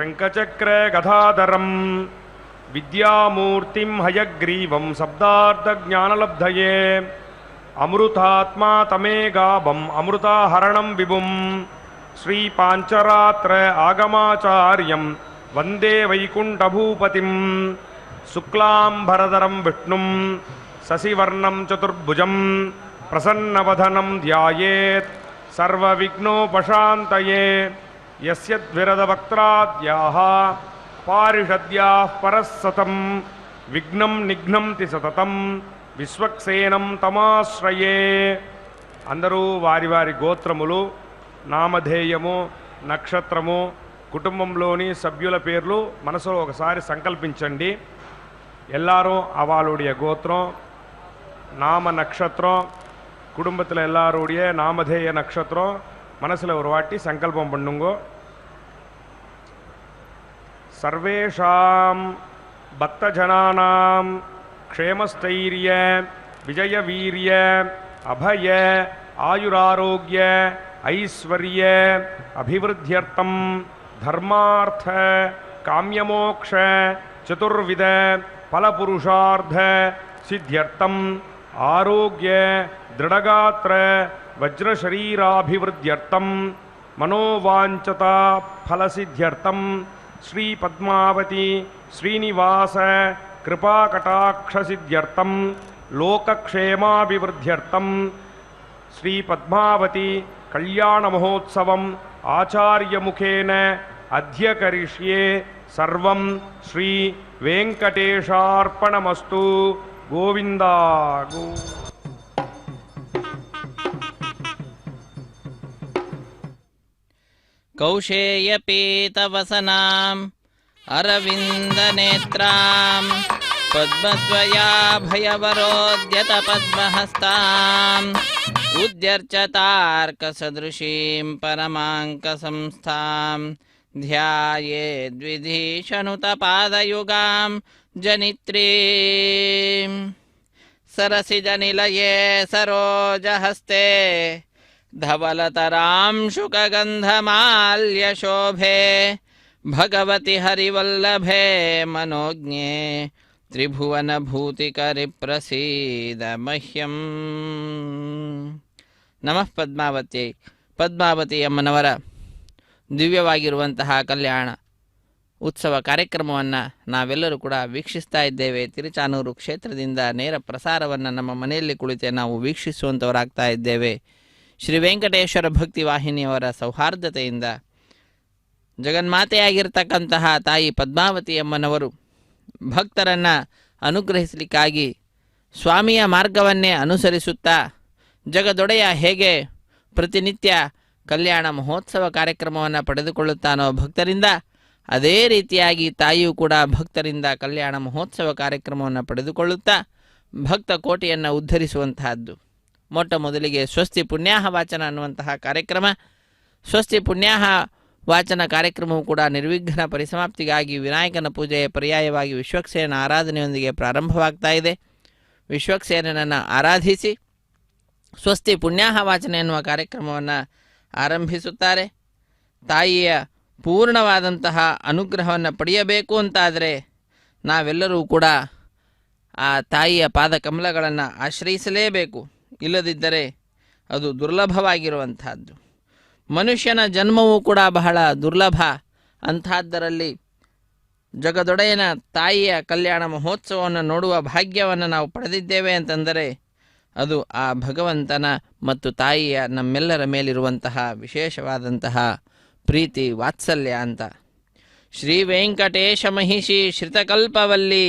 ಶಂಖಚಕ್ರೆ ಗದಾಧರಂ ವಿದ್ಯಾಮೂರ್ತಿಂ ಹಯಗ್ರೀವಂ ಶಬ್ದಾರ್ಥಜ್ಞಾನಲಬ್ಧಯೇ ಅಮೃತಾತ್ಮಾ ತಮೇಗಾಭಂ ಅಮೃತಾಹರಣಂ ವಿಭುಂ ಶ್ರೀ ಪಾಂಚರಾತ್ರ ಆಗಮಾಚಾರ್ಯಂ ವಂದೇ ವೈಕುಂಠಭೂಪತಿಂ ಶುಕ್ಲಾಂಬರಧರಂ ವಿಷ್ಣುಂ ಶಶಿವರ್ಣಂ ಚತುರ್ಭುಜಂ ಪ್ರಸನ್ನವದನಂ ಧ್ಯಾಯೇತ್ ಸರ್ವವಿಘ್ನೋಪಶಾಂತಯೇ ಯಸ್ಯದ್ವಿರದವಕ್ತ್ರಾದ್ಯಾಃ ಪಾರಿಷದ್ಯಾಃ ಪರಸ್ಸತಂ ವಿಘ್ನಂ ನಿಘ್ನಂತಿ సతతం విశ్వక్సేనం తమాశ్రయే. అందరూ వారి వారి గోత్రములు, నామధేయము, నక్షత్రము, కుటుంబంలోని సభ్యుల పేర్లు మనసులో ఒకసారి సంకల్పించండి. எல்லாரும் அவளுடைய கோத்திரம், நாம நட்சத்திரம், குடும்பத்தில் எல்லாருடைய நாமதேய நட்சத்திரம் மனசில் ஒரு வாட்டி சங்கல்பம் பண்ணுங்கோ. சர்வேஷாம் பக்தஜனானாம் க்ஷேமஸ்தைரிய விஜயவீரிய அபய ஆயுராரோக்கிய ஐஸ்வர்ய அபிவிருத்தியர்த்தம் தர்மார்த்த காமியமோக்ஷ சதுர்வித ಫಲಪುರುಷಾರ್ಥ ಸಿದ್ಧ್ಯರ್ಥಂ ಆರೋಗ್ಯ ದೃಢಗಾತ್ರ ವಜ್ರಶರೀರಾಭಿವೃದ್ಧ್ಯರ್ಥಂ ಮನೋವಾಂಚತ ಫಲಸಿದ್ಧ್ಯರ್ಥಂ ಶ್ರೀ ಪದ್ಮಾವತಿ ಶ್ರೀನಿವಾಸ ಕೃಪಾಕಟಾಕ್ಷಸಿದ್ಧ್ಯರ್ಥಂ ಲೋಕಕ್ಷೇಮಾಭಿವೃದ್ಧ್ಯರ್ಥಂ ಶ್ರೀ ಪದ್ಮಾವತಿ ಕಲ್ಯಾಣ ಮಹೋತ್ಸವಂ ಆಚಾರ್ಯಮುಖೇನ ಅದ್ಯ ಕರಿಷ್ಯೆ ಸರ್ವಂ ಶ್ರೀ ವೆಂಕಟೇಶಾರ್ಪಣಮಸ್ತು. ಗೋವಿಂದ ಗೋ. ಕೌಶೇಯಪೀತವಸನಾಂ ಅರವಿಂದನೇತ್ರಾಂ ಪದ್ಮದ್ವಯಾಭಯವರೋದ್ಯತ ಪದ್ಮಹಸ್ತಾಂ ಉದ್ಯರ್ಚತಾರ್ಕಸದೃಶೀಂ ಪರಮಾಂಕಸಂಸ್ಥಾಂ ಧ್ಯಾಯೇದ್ವಿಧೀಶನುತಪಾದಯುಗಾಂ ಜನಿತ್ರೀಂ ಸರಸಿಜನಿಲಯೇ ಸರೋಜಹಸ್ತೆ ಧವಲತರಾಂ ಶುಕಗಂಧಮಾಲ್ಯಶೋಭೆ ಭಗವತಿ ಹರಿವಲ್ಲಭೆ ಮನೋಜ್ಞೆ ತ್ರಿಭುವನಭೂತಿಕರಿ ಪ್ರಸೀದ ಮಹ್ಯಂ. ನಮಃ ಪದ್ಮಾವತ್ಯೈ. ಪದ್ಮಾವತಿ ಅಮ್ಮನವರ ದಿವ್ಯವಾಗಿರುವಂತಹ ಕಲ್ಯಾಣ ಉತ್ಸವ ಕಾರ್ಯಕ್ರಮವನ್ನು ನಾವೆಲ್ಲರೂ ಕೂಡ ವೀಕ್ಷಿಸ್ತಾ ಇದ್ದೇವೆ. ತಿರುಚಾನೂರು ಕ್ಷೇತ್ರದಿಂದ ನೇರ ಪ್ರಸಾರವನ್ನು ನಮ್ಮ ಮನೆಯಲ್ಲಿ ಕುಳಿತೆ ನಾವು ವೀಕ್ಷಿಸುವಂಥವರಾಗ್ತಾ ಇದ್ದೇವೆ. ಶ್ರೀ ವೆಂಕಟೇಶ್ವರ ಭಕ್ತಿ ವಾಹಿನಿಯವರ ಸೌಹಾರ್ದತೆಯಿಂದ ಜಗನ್ಮಾತೆಯಾಗಿರ್ತಕ್ಕಂತಹ ತಾಯಿ ಪದ್ಮಾವತಿ ಅಮ್ಮನವರು ಭಕ್ತರನ್ನು ಅನುಗ್ರಹಿಸಲಿಕ್ಕಾಗಿ ಸ್ವಾಮಿಯ ಮಾರ್ಗವನ್ನೇ ಅನುಸರಿಸುತ್ತಾ ಜಗದೊಡೆಯ ಹೇಗೆ ಪ್ರತಿನಿತ್ಯ ಕಲ್ಯಾಣ ಮಹೋತ್ಸವ ಕಾರ್ಯಕ್ರಮವನ್ನು ಪಡೆದುಕೊಳ್ಳುತ್ತಾನೋ ಭಕ್ತರಿಂದ, ಅದೇ ರೀತಿಯಾಗಿ ತಾಯಿಯೂ ಕೂಡ ಭಕ್ತರಿಂದ ಕಲ್ಯಾಣ ಮಹೋತ್ಸವ ಕಾರ್ಯಕ್ರಮವನ್ನು ಪಡೆದುಕೊಳ್ಳುತ್ತಾ ಭಕ್ತ ಕೋಟಿಯನ್ನು ಉದ್ಧರಿಸುವಂತಹದ್ದು. ಮೊಟ್ಟ ಮೊದಲಿಗೆ ಸ್ವಸ್ತಿ ಪುಣ್ಯಾಹ ವಾಚನ ಅನ್ನುವಂತಹ ಕಾರ್ಯಕ್ರಮ. ಸ್ವಸ್ತಿ ಪುಣ್ಯಾಹ ವಾಚನ ಕಾರ್ಯಕ್ರಮವು ಕೂಡ ನಿರ್ವಿಘ್ನ ಪರಿಸಮಾಪ್ತಿಗಾಗಿ ವಿನಾಯಕನ ಪೂಜೆಯ ಪರ್ಯಾಯವಾಗಿ ವಿಶ್ವಕ್ಸೇನ ಆರಾಧನೆಯೊಂದಿಗೆ ಪ್ರಾರಂಭವಾಗ್ತಾ ಇದೆ. ವಿಶ್ವಕ್ಸೇನನನ್ನು ಆರಾಧಿಸಿ ಸ್ವಸ್ತಿ ಪುಣ್ಯಾಹ ವಾಚನ ಎನ್ನುವ ಕಾರ್ಯಕ್ರಮವನ್ನು ಆರಂಭಿಸುತ್ತಾರೆ. ತಾಯಿಯ ಪೂರ್ಣವಾದಂತಹ ಅನುಗ್ರಹವನ್ನು ಪಡೆಯಬೇಕು ಅಂತಾದರೆ ನಾವೆಲ್ಲರೂ ಕೂಡ ಆ ತಾಯಿಯ ಪಾದಕಮಲಗಳನ್ನು ಆಶ್ರಯಿಸಲೇಬೇಕು. ಇಲ್ಲದಿದ್ದರೆ ಅದು ದುರ್ಲಭವಾಗಿರುವಂತಹದ್ದು. ಮನುಷ್ಯನ ಜನ್ಮವೂ ಕೂಡ ಬಹಳ ದುರ್ಲಭ. ಅಂಥದ್ದರಲ್ಲಿ ಜಗದೊಡೆಯನ ತಾಯಿಯ ಕಲ್ಯಾಣ ಮಹೋತ್ಸವವನ್ನು ನೋಡುವ ಭಾಗ್ಯವನ್ನು ನಾವು ಪಡೆದಿದ್ದೇವೆ ಅಂತಂದರೆ ಅದು ಆ ಭಗವಂತನ ಮತ್ತು ತಾಯಿಯ ನಮ್ಮೆಲ್ಲರ ಮೇಲಿರುವಂತಹ ವಿಶೇಷವಾದಂತಹ ಪ್ರೀತಿ ವಾತ್ಸಲ್ಯ ಅಂತ. ಶ್ರೀ ವೆಂಕಟೇಶ ಮಹಿಷಿ ಶ್ರಿತಕಲ್ಪವಲ್ಲಿ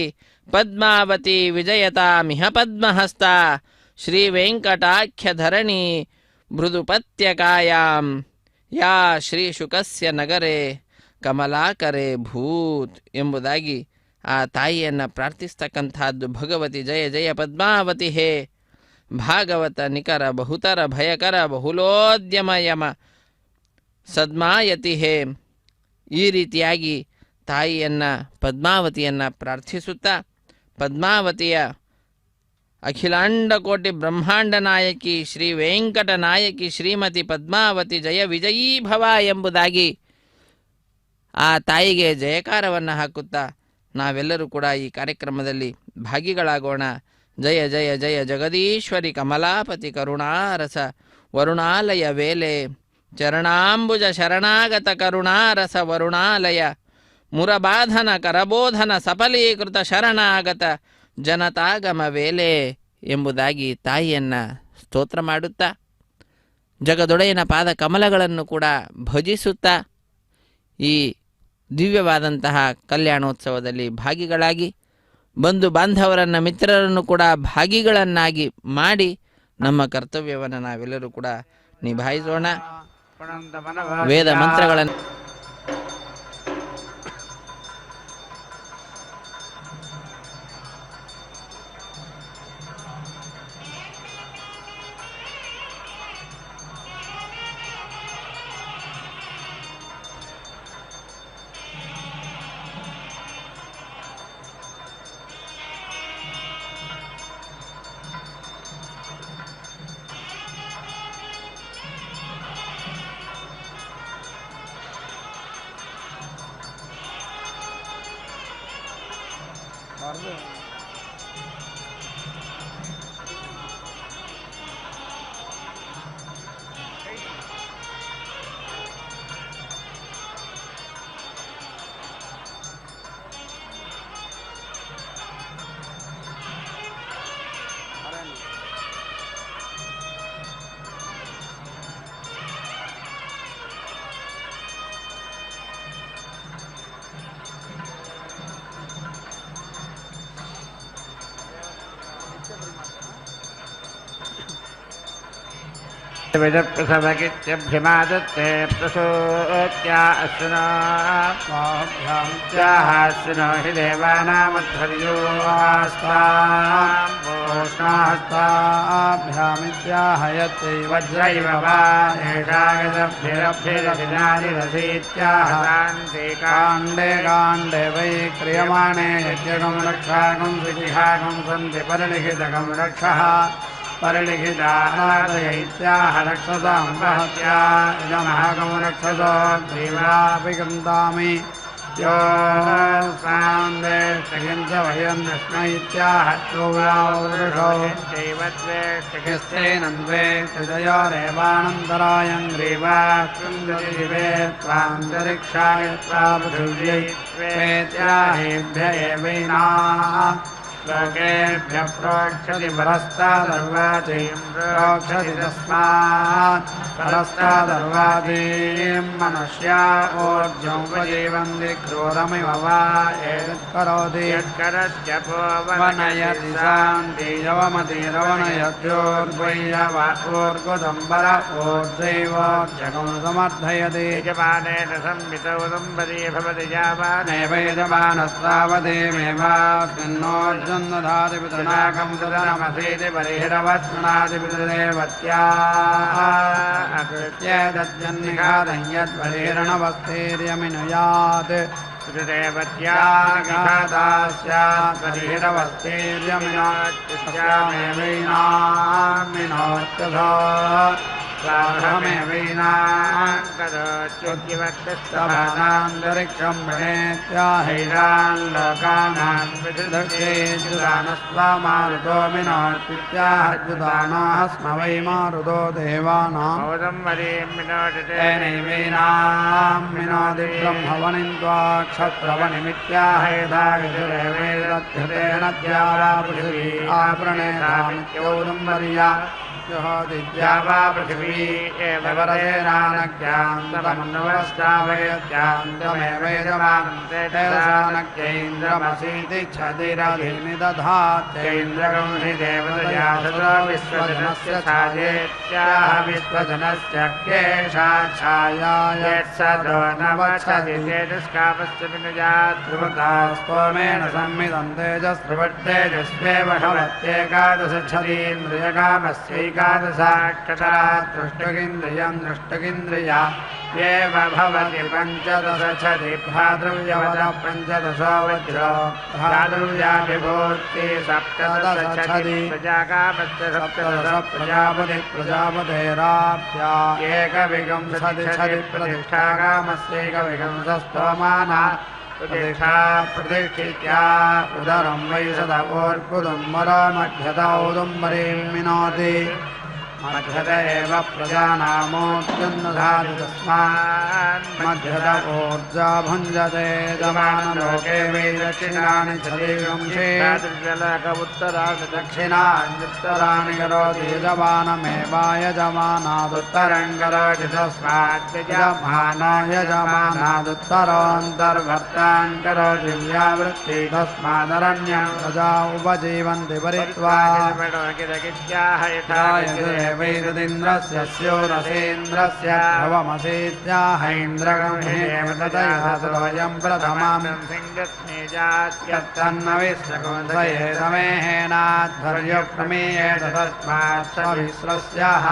ಪದ್ಮಾವತಿ ವಿಜಯತಾಮಿಹ ಪದ್ಮಹಸ್ತ ಶ್ರೀ ವೆಂಕಟಾಖ್ಯ ಧರಣಿ ಮೃದುಪತ್ಯಕಾಯಾಂ ಯಾ ಶ್ರೀ ಶುಕಸ್ಯ ನಗರೆ ಕಮಲಾಕರೆ ಭೂತ್ ಎಂಬುದಾಗಿ ಆ ತಾಯಿಯನ್ನು ಪ್ರಾರ್ಥಿಸ್ತಕ್ಕಂಥದ್ದು. ಭಗವತಿ ಜಯ ಜಯ ಪದ್ಮಾವತಿ ಹೇ, ಭಾಗವತ ನಿಕರ ಬಹುತರ ಭಯಕರ ಬಹುಲೋದ್ಯಮ ಯಮ ಸದ್ಮಾಯತಿ ಹೇ. ಈ ರೀತಿಯಾಗಿ ತಾಯಿಯನ್ನು ಪದ್ಮಾವತಿಯನ್ನು ಪ್ರಾರ್ಥಿಸುತ್ತಾ ಪದ್ಮಾವತಿಯ ಅಖಿಲಾಂಡ ಕೋಟಿ ಬ್ರಹ್ಮಾಂಡ ನಾಯಕಿ ಶ್ರೀ ವೆಂಕಟ ನಾಯಕಿ ಶ್ರೀಮತಿ ಪದ್ಮಾವತಿ ಜಯ ವಿಜಯೀ ಭವ ಎಂಬುದಾಗಿ ಆ ತಾಯಿಗೆ ಜಯಕಾರವನ್ನು ಹಾಕುತ್ತಾ ನಾವೆಲ್ಲರೂ ಕೂಡ ಈ ಕಾರ್ಯಕ್ರಮದಲ್ಲಿ ಭಾಗಿಗಳಾಗೋಣ. ಜಯ ಜಯ ಜಯ ಜಗದೀಶ್ವರಿ ಕಮಲಾಪತಿ ಕರುಣಾರಸ ವರುಣಾಲಯ ವೇಲೆ ಚರಣಾಂಬುಜ ಶರಣಾಗತ ಕರುಣಾರಸ ವರುಣಾಲಯ ಮುರಬಾಧನ ಕರಬೋಧನ ಸಫಲೀಕೃತ ಶರಣಾಗತ ಜನತಾಗಮ ವೇಲೆ ಎಂಬುದಾಗಿ ತಾಯಿಯನ್ನು ಸ್ತೋತ್ರ ಮಾಡುತ್ತಾ ಜಗದೊಡೆಯನ ಪಾದ ಕಮಲಗಳನ್ನು ಕೂಡ ಭಜಿಸುತ್ತಾ ಈ ದಿವ್ಯವಾದಂತಹ ಕಲ್ಯಾಣೋತ್ಸವದಲ್ಲಿ ಭಾಗಿಗಳಾಗಿ ಬಂಧು ಬಾಂಧವರನ್ನು ಮಿತ್ರರನ್ನು ಕೂಡ ಭಾಗಿಗಳನ್ನಾಗಿ ಮಾಡಿ ನಮ್ಮ ಕರ್ತವ್ಯವನ್ನು ನಾವೆಲ್ಲರೂ ಕೂಡ ನಿಭಾಯಿಸೋಣ. ವೇದ ಮಂತ್ರಗಳನ್ನು विदप्रसवगित्यभ्यमादत्ते प्रसूत्या अश्विनो हि देवानामुद्धर्योस्ताभ्यामित्याहयते वज्रैव वा काण्डे काण्डे वै क्रियमाणे यज्ञकं रक्षाकं सुजिहाकं सन्ति परिलिखितकं रक्षः परिलिखितानादयैत्याह रक्षसां महत्या इदमहकं रक्षसो ग्रीवापि गन्तामि यो सान्देष्टकिं च वयं दृष्णैत्याह चोरावृषो दैवद्वेष्टकिस्तेन द्वे त्रिजयोरेवानन्तरायं ग्रीवाकृन्ददिवे त्वान्तरिक्षाय त्वा पृथिव्यै त्वेत्याहेभ्य एवैनाः लोकेभ्यः प्रोक्षति परस्तादर्वाचीं प्रोक्षति तस्मात् परस्तादर्वाचीं मनुष्या ऊर्ध्वं उपजीवन्ति क्रूरमिव वा एतत्करोति यत्करत्यपोवनयति शान्ति यवमतिरवनयद्योर्द्वय्यवोर्गुदम्बर ऊर्ध्वैवोर्जगं समर्थयति यजमानेन संवितौ दम्पती भवति यावानेवैजमानस्तावदेमेवास्मिन्नोर्जन् दधातिपितनाकं सुदनमसीति परिहिरवत्मनादिपितृदेवत्या अकृत्य दज्जन्निघातं यद्बलिहिरणवस्तेर्यमिनुयात् पितृदेवत्या स्यात् बलिहिरवस्तेर्यमिनोत्स्यामेवैनामिनोत्यथो स्तभानान्तरिक्षं प्रणेत्याहैरान् लोकानां विदुषेजुदानस्वामारुतो मिनोत्याहुदानाः स्म वै मारुतो देवानां मिनोति ब्रह्मवनिं त्वा क्षत्रवनिमित्याहैदाविदुरेवेदध्यतेन द्यावा पृथिवी आपृणेतामित्यौदुम्बर्या दिद्या वा पृथिवी एव वरदेनानज्ञान्तमन्वस्तावयज्ञान्तमेवैदमानन्ते तेजसानज्ञैन्द्रमसीति छदिरधिनि दधात्यैन्द्रकं हि देवतया सदा विश्वजनस्य छायेत्याह विश्वजनस्य केशा छाया यत्सदो नवच्छति तेजस्कामस्य विनुयात् ध्रुवतास्तोमेन संमिदं तेजस्त्रिवट्तेजस्वेव भवत्येकादशच्छदीन्द्रियकामस्यैकादशाक्षरा दृष्टगिन्द्रियं दृष्टगिन्द्रिया एव भवति पञ्चदशछदि भाद्रव्यवद पञ्चदशो वज्रो भाद्रव्याभिभूति सप्तदशछदि प्रजाकामश्च सप्तदश प्रजापति प्रजापतेराभ्या एकविंशति छदि प्रतिष्ठाकामस्यैकविंशस्तोमाना प्रतिष्ठा प्रतिष्ठित्या उदरं वै सदवोर्कुदुम्बरो मध्यत औदुम्बरीं विनोति मध्यत एव प्रजानामोऽप्यन्नधाति तस्मान् मध्यत ऊर्जा भुञ्जते जमानलोके वै दक्षिणानि छदिवंशे उत्तराणि दक्षिणान्युत्तराणि करोति यजमानमेवायजमानादुत्तरं करोति तस्मात् यजमानो यजमानादुत्तरोऽन्तर्वर्तान् करोति व्यावृत्ति तस्मादरण्यं प्रजा उपजीवन्ति परित्वा वैरुदिन्द्रस्य स्योरसेन्द्रस्य ध्रुवमसीत्याहैन्द्रगं हेमततयः प्रथमां सिंहस्नेजात्यत्तन्नविश्रकुंसयेदमेहेनाध्वर्यप्रमेयेत तस्मात् सविस्रस्यः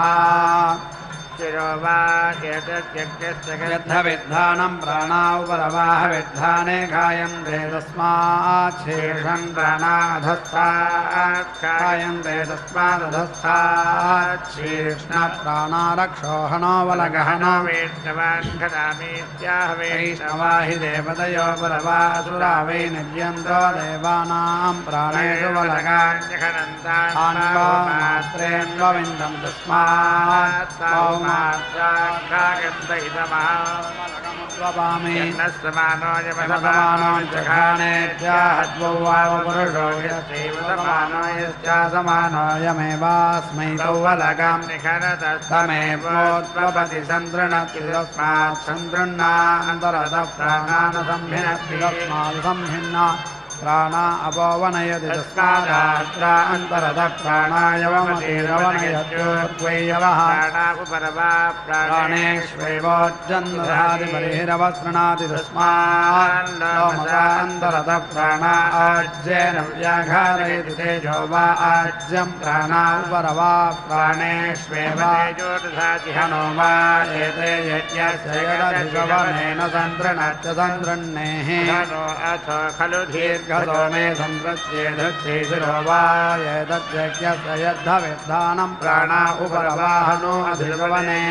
यद्धविद्धानं प्राणावरवाह विद्धाने गायन्ते तस्मात् शीर्षं प्राणाधस्तात् गायन्ते तस्मादधस्तात् शीर्ष्ण प्राणारक्षोहणो वलगहनो वैष्णवाहि देवतयो परवासुरा वै निद्यन्तो देवानां प्राणेषु वलगान्यखनन्तान्वात्रेऽन्वविन्दं तस्मात् समानोयमेवास्मै सौवलगां तमेवोत्पपति सन्दृणति तस्मात् सन्दृह्णान्तरतः प्राणानसंभिनति तस्मात् संभिन्ना प्राणा अपोवनयति तस्मादात्रा अन्तरतः प्राणायवमतिरवनयत्योर्द्वैयवः प्राणेष्वैवोज्जन्नधाति बर्हिरवसृणाति तस्मात् लोमसान्तरतः प्राणा आज्येन व्याघारयति तेजो वा आज्यं प्राणा उपरवा प्राणेष्वेव हनो वा एते यज्ञस्य यदधिगवनेन सन्दृणश्च सन्दृह्णेः खलु सोमे संप्रत्येधक्षेशिरो वा एतद्यज्ञस्य यद्धविद्धानं प्राणा उपरवाहनो अधिगवने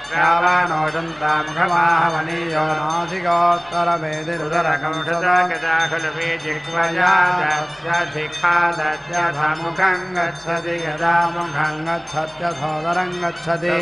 श्रावाणो दन्तामुखमाहवनीयो नासिकोत्तरवेदिरुदरकंशदकदाखलुवेजिह्वयामुखं गच्छति यदा मुखं गच्छत्यथोदरं गच्छति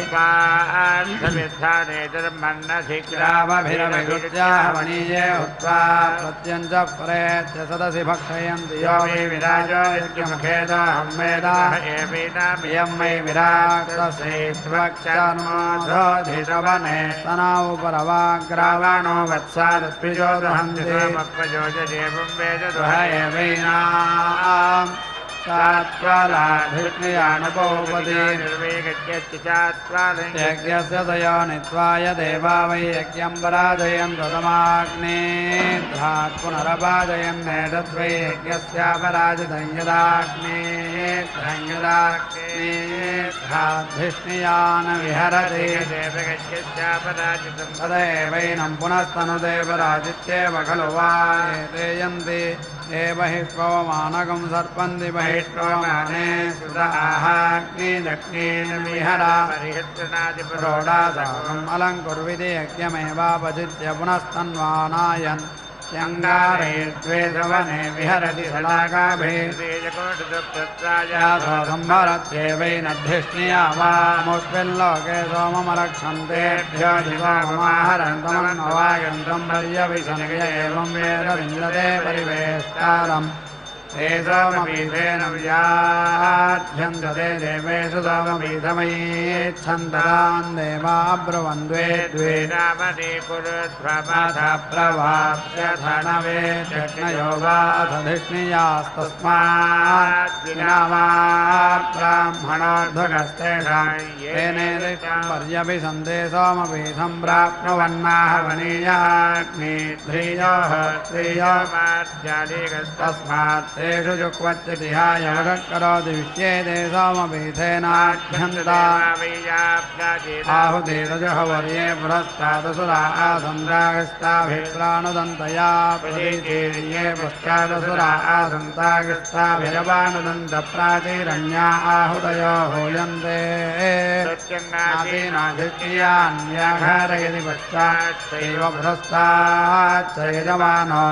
श्रावभिरविकृत्याहवनीये हुत्वा प्रत्यञ्च प्रेत्य सदसि भक्षयन्ति यो वै विराजो यज्ञमुखेदहं वेदा एवेनामियं वै विराट्रसेत्वक्षानुमोधोधिषवने तना उपरवाग्रावाणो वत्सादस्पिजो दहन्ति मक्वजोजदेवं वेद दुह एवैनाम् चात्वालाधिष्णयानुपौपदे निर्वेगज्ञस्य दयोनित्वाय देवा वै यज्ञं पराजयन् ददमाग्नेध्रात् पुनरपाजयन्नेतद्वै यज्ञस्यापराजितं यदाग्नेध्राग्नेध्राद्धिष्णयान् विहरति तदेवैनं पुनस्तनुदेवराजित्येव खलु वा एते यन्ति एव हि श्वमानकं सर्पन्ति बहिष्वमाने सुराहाग्निदक्षिणेन विहरा प्रोडासहम् अलङ्कुर्विति यज्ञमेवापचित्य पुनस्तन्वानायन् यङ्गारे द्वे सवने विहरति शलाकाभिर्भरत्येवैनद्धिष्णिया वा मुष्मिल्लोके सोममरक्षन्तेभ्यो दिवाहरन्तमन्ववायन्तं पर्यविशनय एवं वेद विन्दते परिवेष्टारम् ते सोमपीठेन व्याध्यन्ते देवेषु सोमपीठमयीच्छन्दतान् देवा ब्रुवन्द्वे द्वे नामनि प्रवाप्यथनवे यज्ञयो वा अधधिष्णियास्तस्मात् विनामा ब्राह्मणोऽर्धकस्तेषां येनेदिष्टं पर्यभिसन्ते सोमपीठं प्राप्नुवन्नाहवनीयाग्निध्रियोः स्त्रियो तस्मात् तेषु जुक्वत्यतिहाय वदत्करोति विश्येते सोमपीठेनाभ्यन्ता आहुतेरजहवर्ये पुरस्तादसुरा आसन्तागस्ताभिप्राणुदन्तया प्रतीतीर्ये पश्चादसुरा आसन्तागस्ताभिरवानुदन्तप्राचीरण्या आहुतयो हूयन्ते नादीनाधिक्रियान्याघारयति पश्चाच्चैव पुरस्ताच्च यजमानो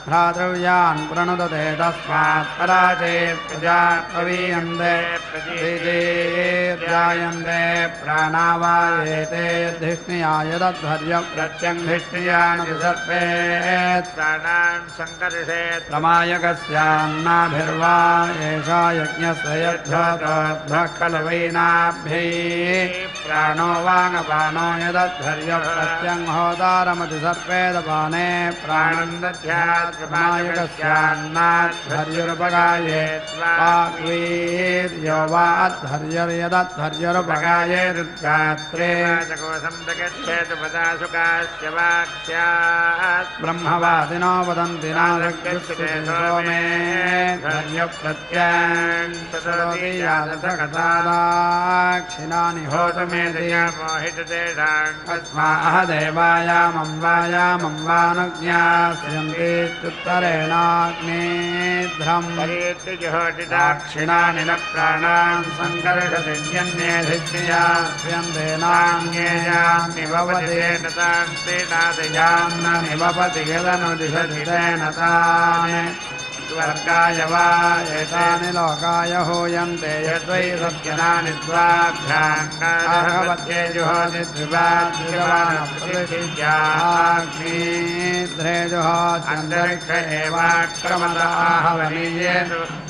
भ्रातृव्यान् प्रणुदते तस्मात् पराचे प्रजा प्रवीयन्ते प्रतीतीर्जायन्ते प्राणावायेते धिष्णिया यदध्वर्य प्रत्यङ्धिष्णियानुसर्पेत् प्राणान् सङ्कर्षेत् प्रमायकस्यान्नाभिर्वा एषा यज्ञस्य यद्धोतोऽध्वः खलु वैनाभ्यैः प्राणो वाङ्पानो यदध्वर्य प्रत्यङ्होतारमति सर्पेदपाने प्राणं दध्यात् प्रमायकस्यान्नाध्वर्युरुपगायेत् वाग्वीर्यो वा अध्वर्यर्यदध्वर्युरुपगायेरुद्गात्रे ब्रह्मवादिनो वदन्ति नादग्युस्ते सोमे धर्यप्रत्यङ्कतादाक्षिणानि होतमेधियमोहितदेशान्कस्माः देवायामं वायामं दाक्षिणानि न प्राणान् सङ्कर्षतिन्ये धिष्यन्तेनान्येयान्निभवतेन तान् तेनादयान्न निभवति यदनुदिशति तेन तान् स्वर्गाय वा एतानि लोकाय हूयन्ते यद्वै सत्यनानि द्वाभ्याङ्गार्हवत्ये जुहोति द्विवाद्रिवानप्रतिष्ठ्याग्निध्रे जुहोत्यन्तरिक्ष एवाक्रमदाहवनीये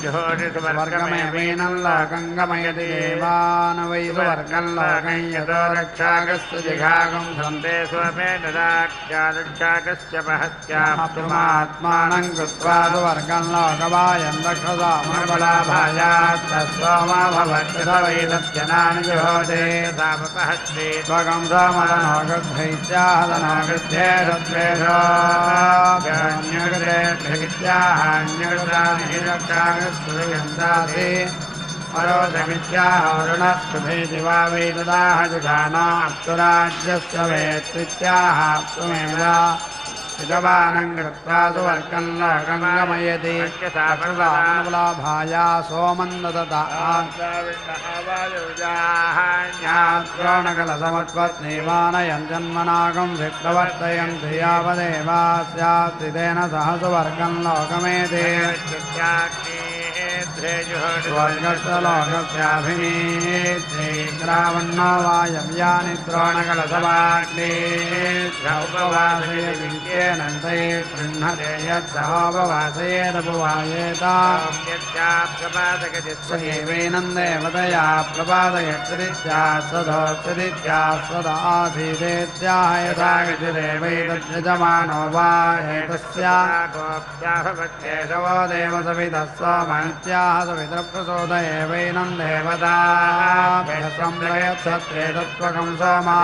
जुहोति स्वर्गमेवैनं लोकं गमयति देवान् वै स्वर्गं लोकं यतो रक्षाकस्य जिघागं सन्ते स्वमेन रक्षाकस्य महत्याप्तुमात्मानं कृत्वा स्वर्गं लोकवायं दक्षसामबलाभायात्तस्वामा भवत्यथ वै दत्यनानि जुहोते सामपहस्ते स्वगं सोमदनो गृद्धैत्याहदनो गृध्ये सत्त्वेषोऽन्यगृतेभ्यगित्याहान्यगृतानि हि रक्षागस्तुयन्तासि परोधमित्याहोरुणस्तुभेति वा वै ददाह जुषाणाप्तुराज्यस्य वेत्त्वित्याहाप्तुमेवदा यजमानं कृत्वा सुवर्गं लोकं गमयति सामबलाभाया सोमं ददताद्रोणकलसमुत्पत्नीमानयं जन्मनागं विप्रवर्तयन्ति यावदेवा स्यास्ति तेन सह सुवर्गं लोकमेति स्वर्गस्य लोकस्याभिनीते ग्रावन्नो वायव्यानि द्रोणकलसवाग्ने उपवासयन्ते गृह्णते यत्सहोपवासयेदुवायेता एवैनं देवतया प्रपादयत्रित्या सदोत्रित्या सदासीदेत्याह यथा गतिरेवैतद्यजमानो वा एतस्याशवो देवसवितः सोमत्याह सवितप्रसोद एवैनं देवता संप्रयच्छत्रेतत्वकं सोमा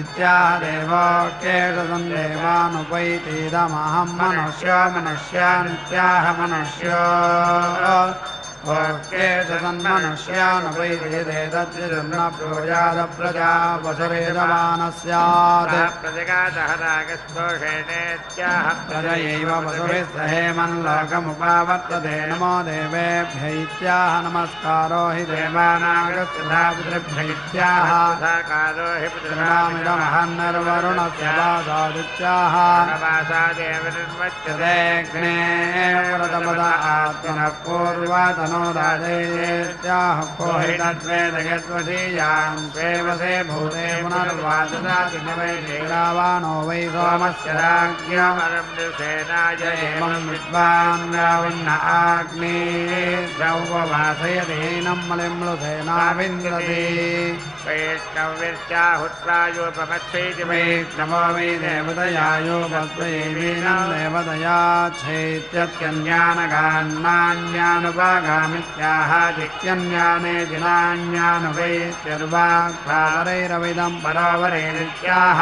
इत्याह देवोक्येषसन्देवानुपैतीदमहं मनुष्यो मनुष्यानित्याह मनुष्यो ओक्येषसन्मनुष्यानुपैतीदेतद्विदुर्न प्रोजादप्रजा वसुरेदमानस्यात् प्रजयैव वसुभिः सहेमल्लोकमुपावर्तते नमो देवेभ्यैत्याह नमस्कारो हि देवानागस्यधापितृभ्यैत्याह पितॄणामिदमहन्नर्वरुणस्य वासादित्याह देग्ने व्रतपद आत्मनः पूर्वतनो राजेत्याह कोहितद्वेदयद्वशीयां स्वेवसे भूते पुनर्वाचदाति न वै देवानो वै सोमस्य राज्ञमरं सेनाय एवं विद्वान् रावण्ण आग्नेद्रौपवासयतीनं मलिम्लुसेना विन्दति वैष्णव्यश्चाहुत्रायोपमच्छेति वैष्णवो वै देवतयायोपस्वैवीनं देवतया छेत्यत्यन्यानगान्नान्यानुपागान् यामित्याह जिक्यन्याने जिनान्यानुवैत्यर्वाक्रावरैरविदं परोवरैरित्याह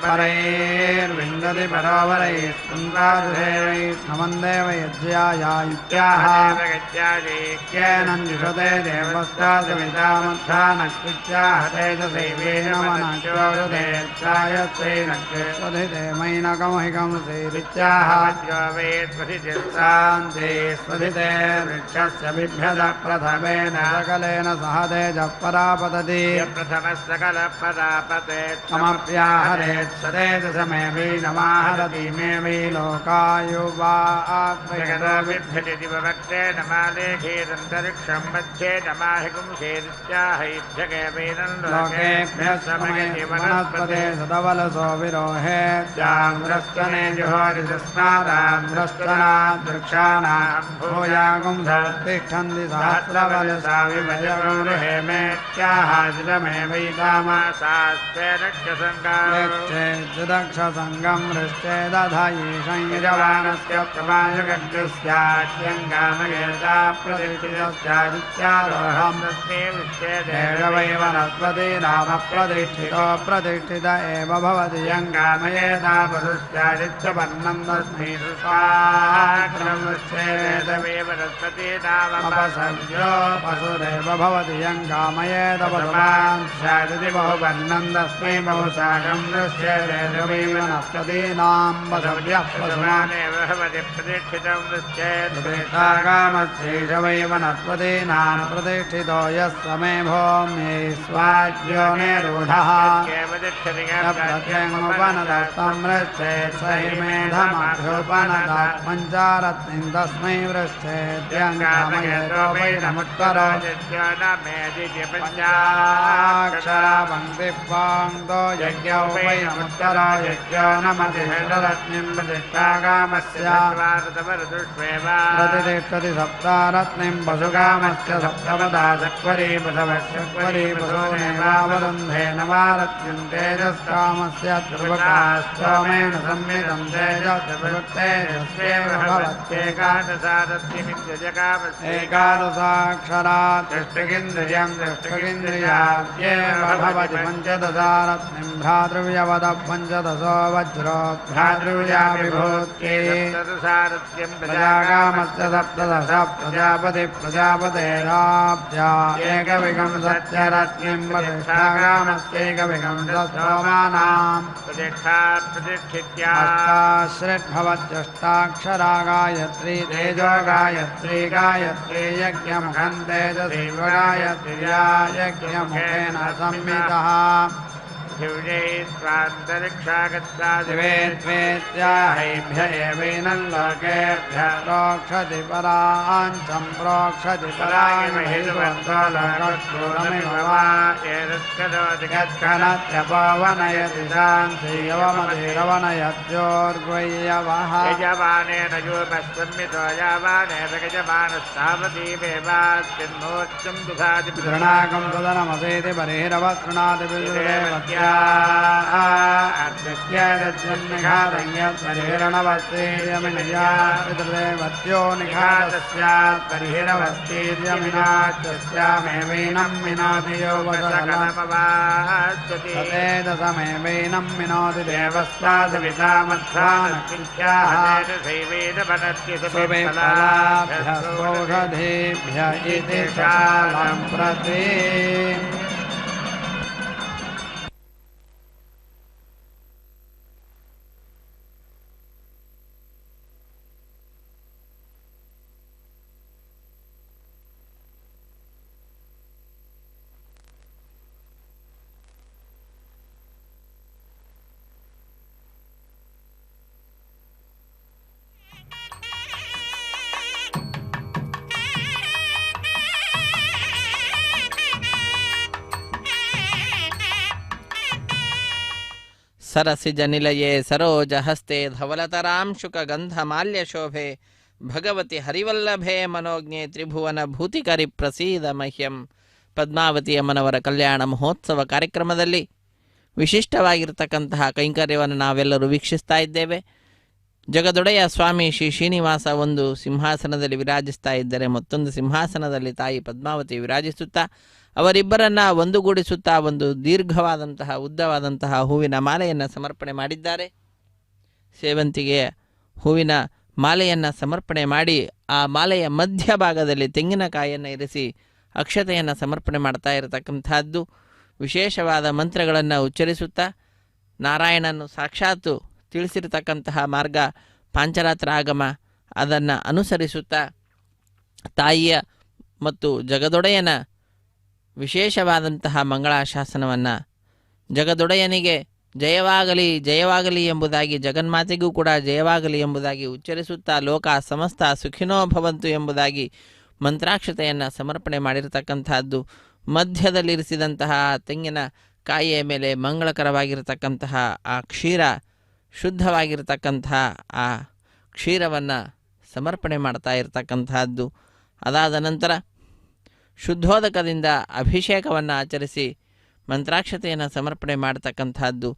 परैर्विन्दति परोवरैस्पृङ्गारुषैर्नमन्देव यज्ञाया इत्याह केनन्युषते देवस्तासवितामध्यानकृत्याह तेजसैवेन मनश्चोरुदेत्यायत्रेणकृष्वधिते मैनकमहिकंसेरित्याह शान्ते स्वधिते वृक्षस्य बिभ्यदः प्रथमेन सकलेन सह तेजः परापतति प्रथमः सकलः परापते तमप्याहरेत् स तेजसमे वैनमाहरति मे वै लोकायुवात्मयतो बिभ्यति वक्ते नमालेखीरन्तरिक्षं मध्ये नमाहिकुंसेरित्याहैभ्यगे वैनं लोकेभ्यः समयति वनस्पते सदवलसो विरोहेत्याम्रस्तने जुहोरितस्मादाम्रस्तनात् वृक्षाणां भूयागुंसतिष्ठन्ति सहस्रवलसा विभजगौरुहे मेत्याहाजिलमे वैतामासास्ते रक्षसङ्गं हृश्चेदधायीशं यजमानस्य प्रमायुगस्याख्यङ्गामयेता प्रतिष्ठितस्यादित्यारोहम् वै वनस्पति नाम प्रतिष्ठितो प्रतिष्ठित एव भवति यङ्गामयेता पशुश्चादित्यपन्नं तस्मै अपसर्जो पशुरेव भवति यङ्गामयेत पशुमान् स्यादिति बहुपन्नं तस्मै बहुशाकं दृश्येदेवै वनस्पतीनां पशव्यः पशुमानेव भवति प्रतिष्ठितं प्रतिष्ठाकामस्यैष वै वनस्पतीनां प्रतिष्ठितो यः समे भौम्यै स्वाज्योनिरूढः प्रत्यङ्गोपनदत्तं वृश्चेत् स हि मेधमभ्युपनदात् पञ्चारत्निं तस्मै वृश्चेत्यङ्गामयतो वैनमुत्तरो पञ्चाक्षरा पङ्क्तिपाङ्क्तो यज्ञौ वैनमुत्तरो यज्ञो नमतिषरत्निं प्रतिष्ठाकामस्य प्रतिष्ठति सप्तारत्निं पशुकामस्य सप्तमदा चक्वरी पशवश्चक्वरी पशूनेवावरुन्धे नवारत्निं तेजस्कामस्य ध्रुवकास्तोमेन संमितं तेजस्तेजस्वेव भवत्येकादशाक्षरा दृष्टिगिन्द्रियं दृष्टिगिन्द्रियाद्येव भवति पञ्चदशारत्निं भ्रातृव्यवद पञ्चदशो वज्रो भ्रातृव्या विभूत्ये प्रजाकामस्य सप्तदश प्रजापति प्रजापतेराब्जा एकविंशत्यरत्निं प्रतिष्ठाकामस्यैकविंशत्सोमानां अष्टाश्रिद्भवत्यष्टाक्षरा गायत्री तेजो गायत्री गायत्री यज्ञमुखं तेजसैव गायत्र्या यज्ञमुखेन संहितः दिवे त्वेत्याहैभ्य एवैनं लोकेभ्यः प्रोक्षति पराञ्चं प्रोक्षति परायमहिर्वन्तो लोकक्षूरमिव वा यत्कनत्यपवनयति शान्तियवमतिरवनयत्योर्ग्वय्यवः यजमानेन योपस्संमितो यावानेव यजमानस्तावतीवेवास्मिन्नोच्चं दुधाति तृणाकं तदनमसेति बर्हिरवतृणाति विदुरेवत्या पितृदेवत्यो निघातस्यात् तर्हिरवस्तीर्यमिनाच्यस्यामेवैनं मिनोति यो वसतेदसमेवैनं मिनोति देवस्तादवितामध्वानकृत्याः सुविफलाभ्यः इति शालं प्रति सरसिजनिलये सरोजहस्ते धवलतरांशुकगन्धमाल्यशोभे भगवति हरिवल्लभे मनोज्ञे त्रिभुवन ಭೂತಿಕರಿ ಪ್ರಸೀದ ಮಹ್ಯಂ. ಪದ್ಮಾವತಿ ಅಮ್ಮನವರ ಕಲ್ಯಾಣ ಮಹೋತ್ಸವ ಕಾರ್ಯಕ್ರಮದಲ್ಲಿ ವಿಶಿಷ್ಟವಾಗಿರ್ತಕ್ಕಂತಹ ಕೈಂಕರ್ಯವನ್ನು ನಾವೆಲ್ಲರೂ ವೀಕ್ಷಿಸ್ತಾ ಇದ್ದೇವೆ. ಜಗದೊಡೆಯ ಸ್ವಾಮಿ ಶ್ರೀ ಶ್ರೀನಿವಾಸ ಒಂದು ಸಿಂಹಾಸನದಲ್ಲಿ ವಿರಾಜಿಸ್ತಾ ಇದ್ದರೆ, ಮತ್ತೊಂದು ಸಿಂಹಾಸನದಲ್ಲಿ ತಾಯಿ ಪದ್ಮಾವತಿ ವಿರಾಜಿಸುತ್ತಾ ಅವರಿಬ್ಬರನ್ನು ಒಂದುಗೂಡಿಸುತ್ತಾ ಒಂದು ದೀರ್ಘವಾದಂತಹ ಉದ್ದವಾದಂತಹ ಹೂವಿನ ಮಾಲೆಯನ್ನು ಸಮರ್ಪಣೆ ಮಾಡಿದ್ದಾರೆ. ಸೇವಂತಿಗೆಯ ಹೂವಿನ ಮಾಲೆಯನ್ನು ಸಮರ್ಪಣೆ ಮಾಡಿ ಆ ಮಾಲೆಯ ಮಧ್ಯಭಾಗದಲ್ಲಿ ತೆಂಗಿನಕಾಯಿಯನ್ನು ಇರಿಸಿ ಅಕ್ಷತೆಯನ್ನು ಸಮರ್ಪಣೆ ಮಾಡ್ತಾ ಇರತಕ್ಕಂಥದ್ದು. ವಿಶೇಷವಾದ ಮಂತ್ರಗಳನ್ನು ಉಚ್ಚರಿಸುತ್ತಾ ನಾರಾಯಣನು ಸಾಕ್ಷಾತ್ತು ತಿಳಿಸಿರತಕ್ಕಂತಹ ಮಾರ್ಗ ಪಾಂಚರಾತ್ರ ಆಗಮ, ಅದನ್ನು ಅನುಸರಿಸುತ್ತಾ ತಾಯಿಯ ಮತ್ತು ಜಗದೊಡೆಯನ ವಿಶೇಷವಾದಂತಹ ಮಂಗಳಾಶಾಸನವನ್ನು, ಜಗದೊಡೆಯನಿಗೆ ಜಯವಾಗಲಿ ಜಯವಾಗಲಿ ಎಂಬುದಾಗಿ, ಜಗನ್ಮಾತೆಗೂ ಕೂಡ ಜಯವಾಗಲಿ ಎಂಬುದಾಗಿ ಉಚ್ಚರಿಸುತ್ತಾ ಲೋಕ ಸಮಸ್ತ ಸುಖಿನೋ ಭವಂತು ಎಂಬುದಾಗಿ ಮಂತ್ರಾಕ್ಷತೆಯನ್ನು ಸಮರ್ಪಣೆ ಮಾಡಿರತಕ್ಕಂತಹದ್ದು. ಮಧ್ಯದಲ್ಲಿರಿಸಿದಂತಹ ತೆಂಗಿನ ಕಾಯಿಯ ಮೇಲೆ ಮಂಗಳಕರವಾಗಿರತಕ್ಕಂತಹ ಆ ಕ್ಷೀರ, ಶುದ್ಧವಾಗಿರತಕ್ಕಂತಹ ಆ ಕ್ಷೀರವನ್ನು ಸಮರ್ಪಣೆ ಮಾಡ್ತಾ ಇರತಕ್ಕಂತಹದ್ದು. ಅದಾದ ನಂತರ ಶುದ್ಧೋದಕದಿಂದ ಅಭಿಷೇಕವನ್ನು ಆಚರಿಸಿ ಮಂತ್ರಾಕ್ಷತೆಯನ್ನು ಸಮರ್ಪಣೆ ಮಾಡತಕ್ಕಂತಹದ್ದು.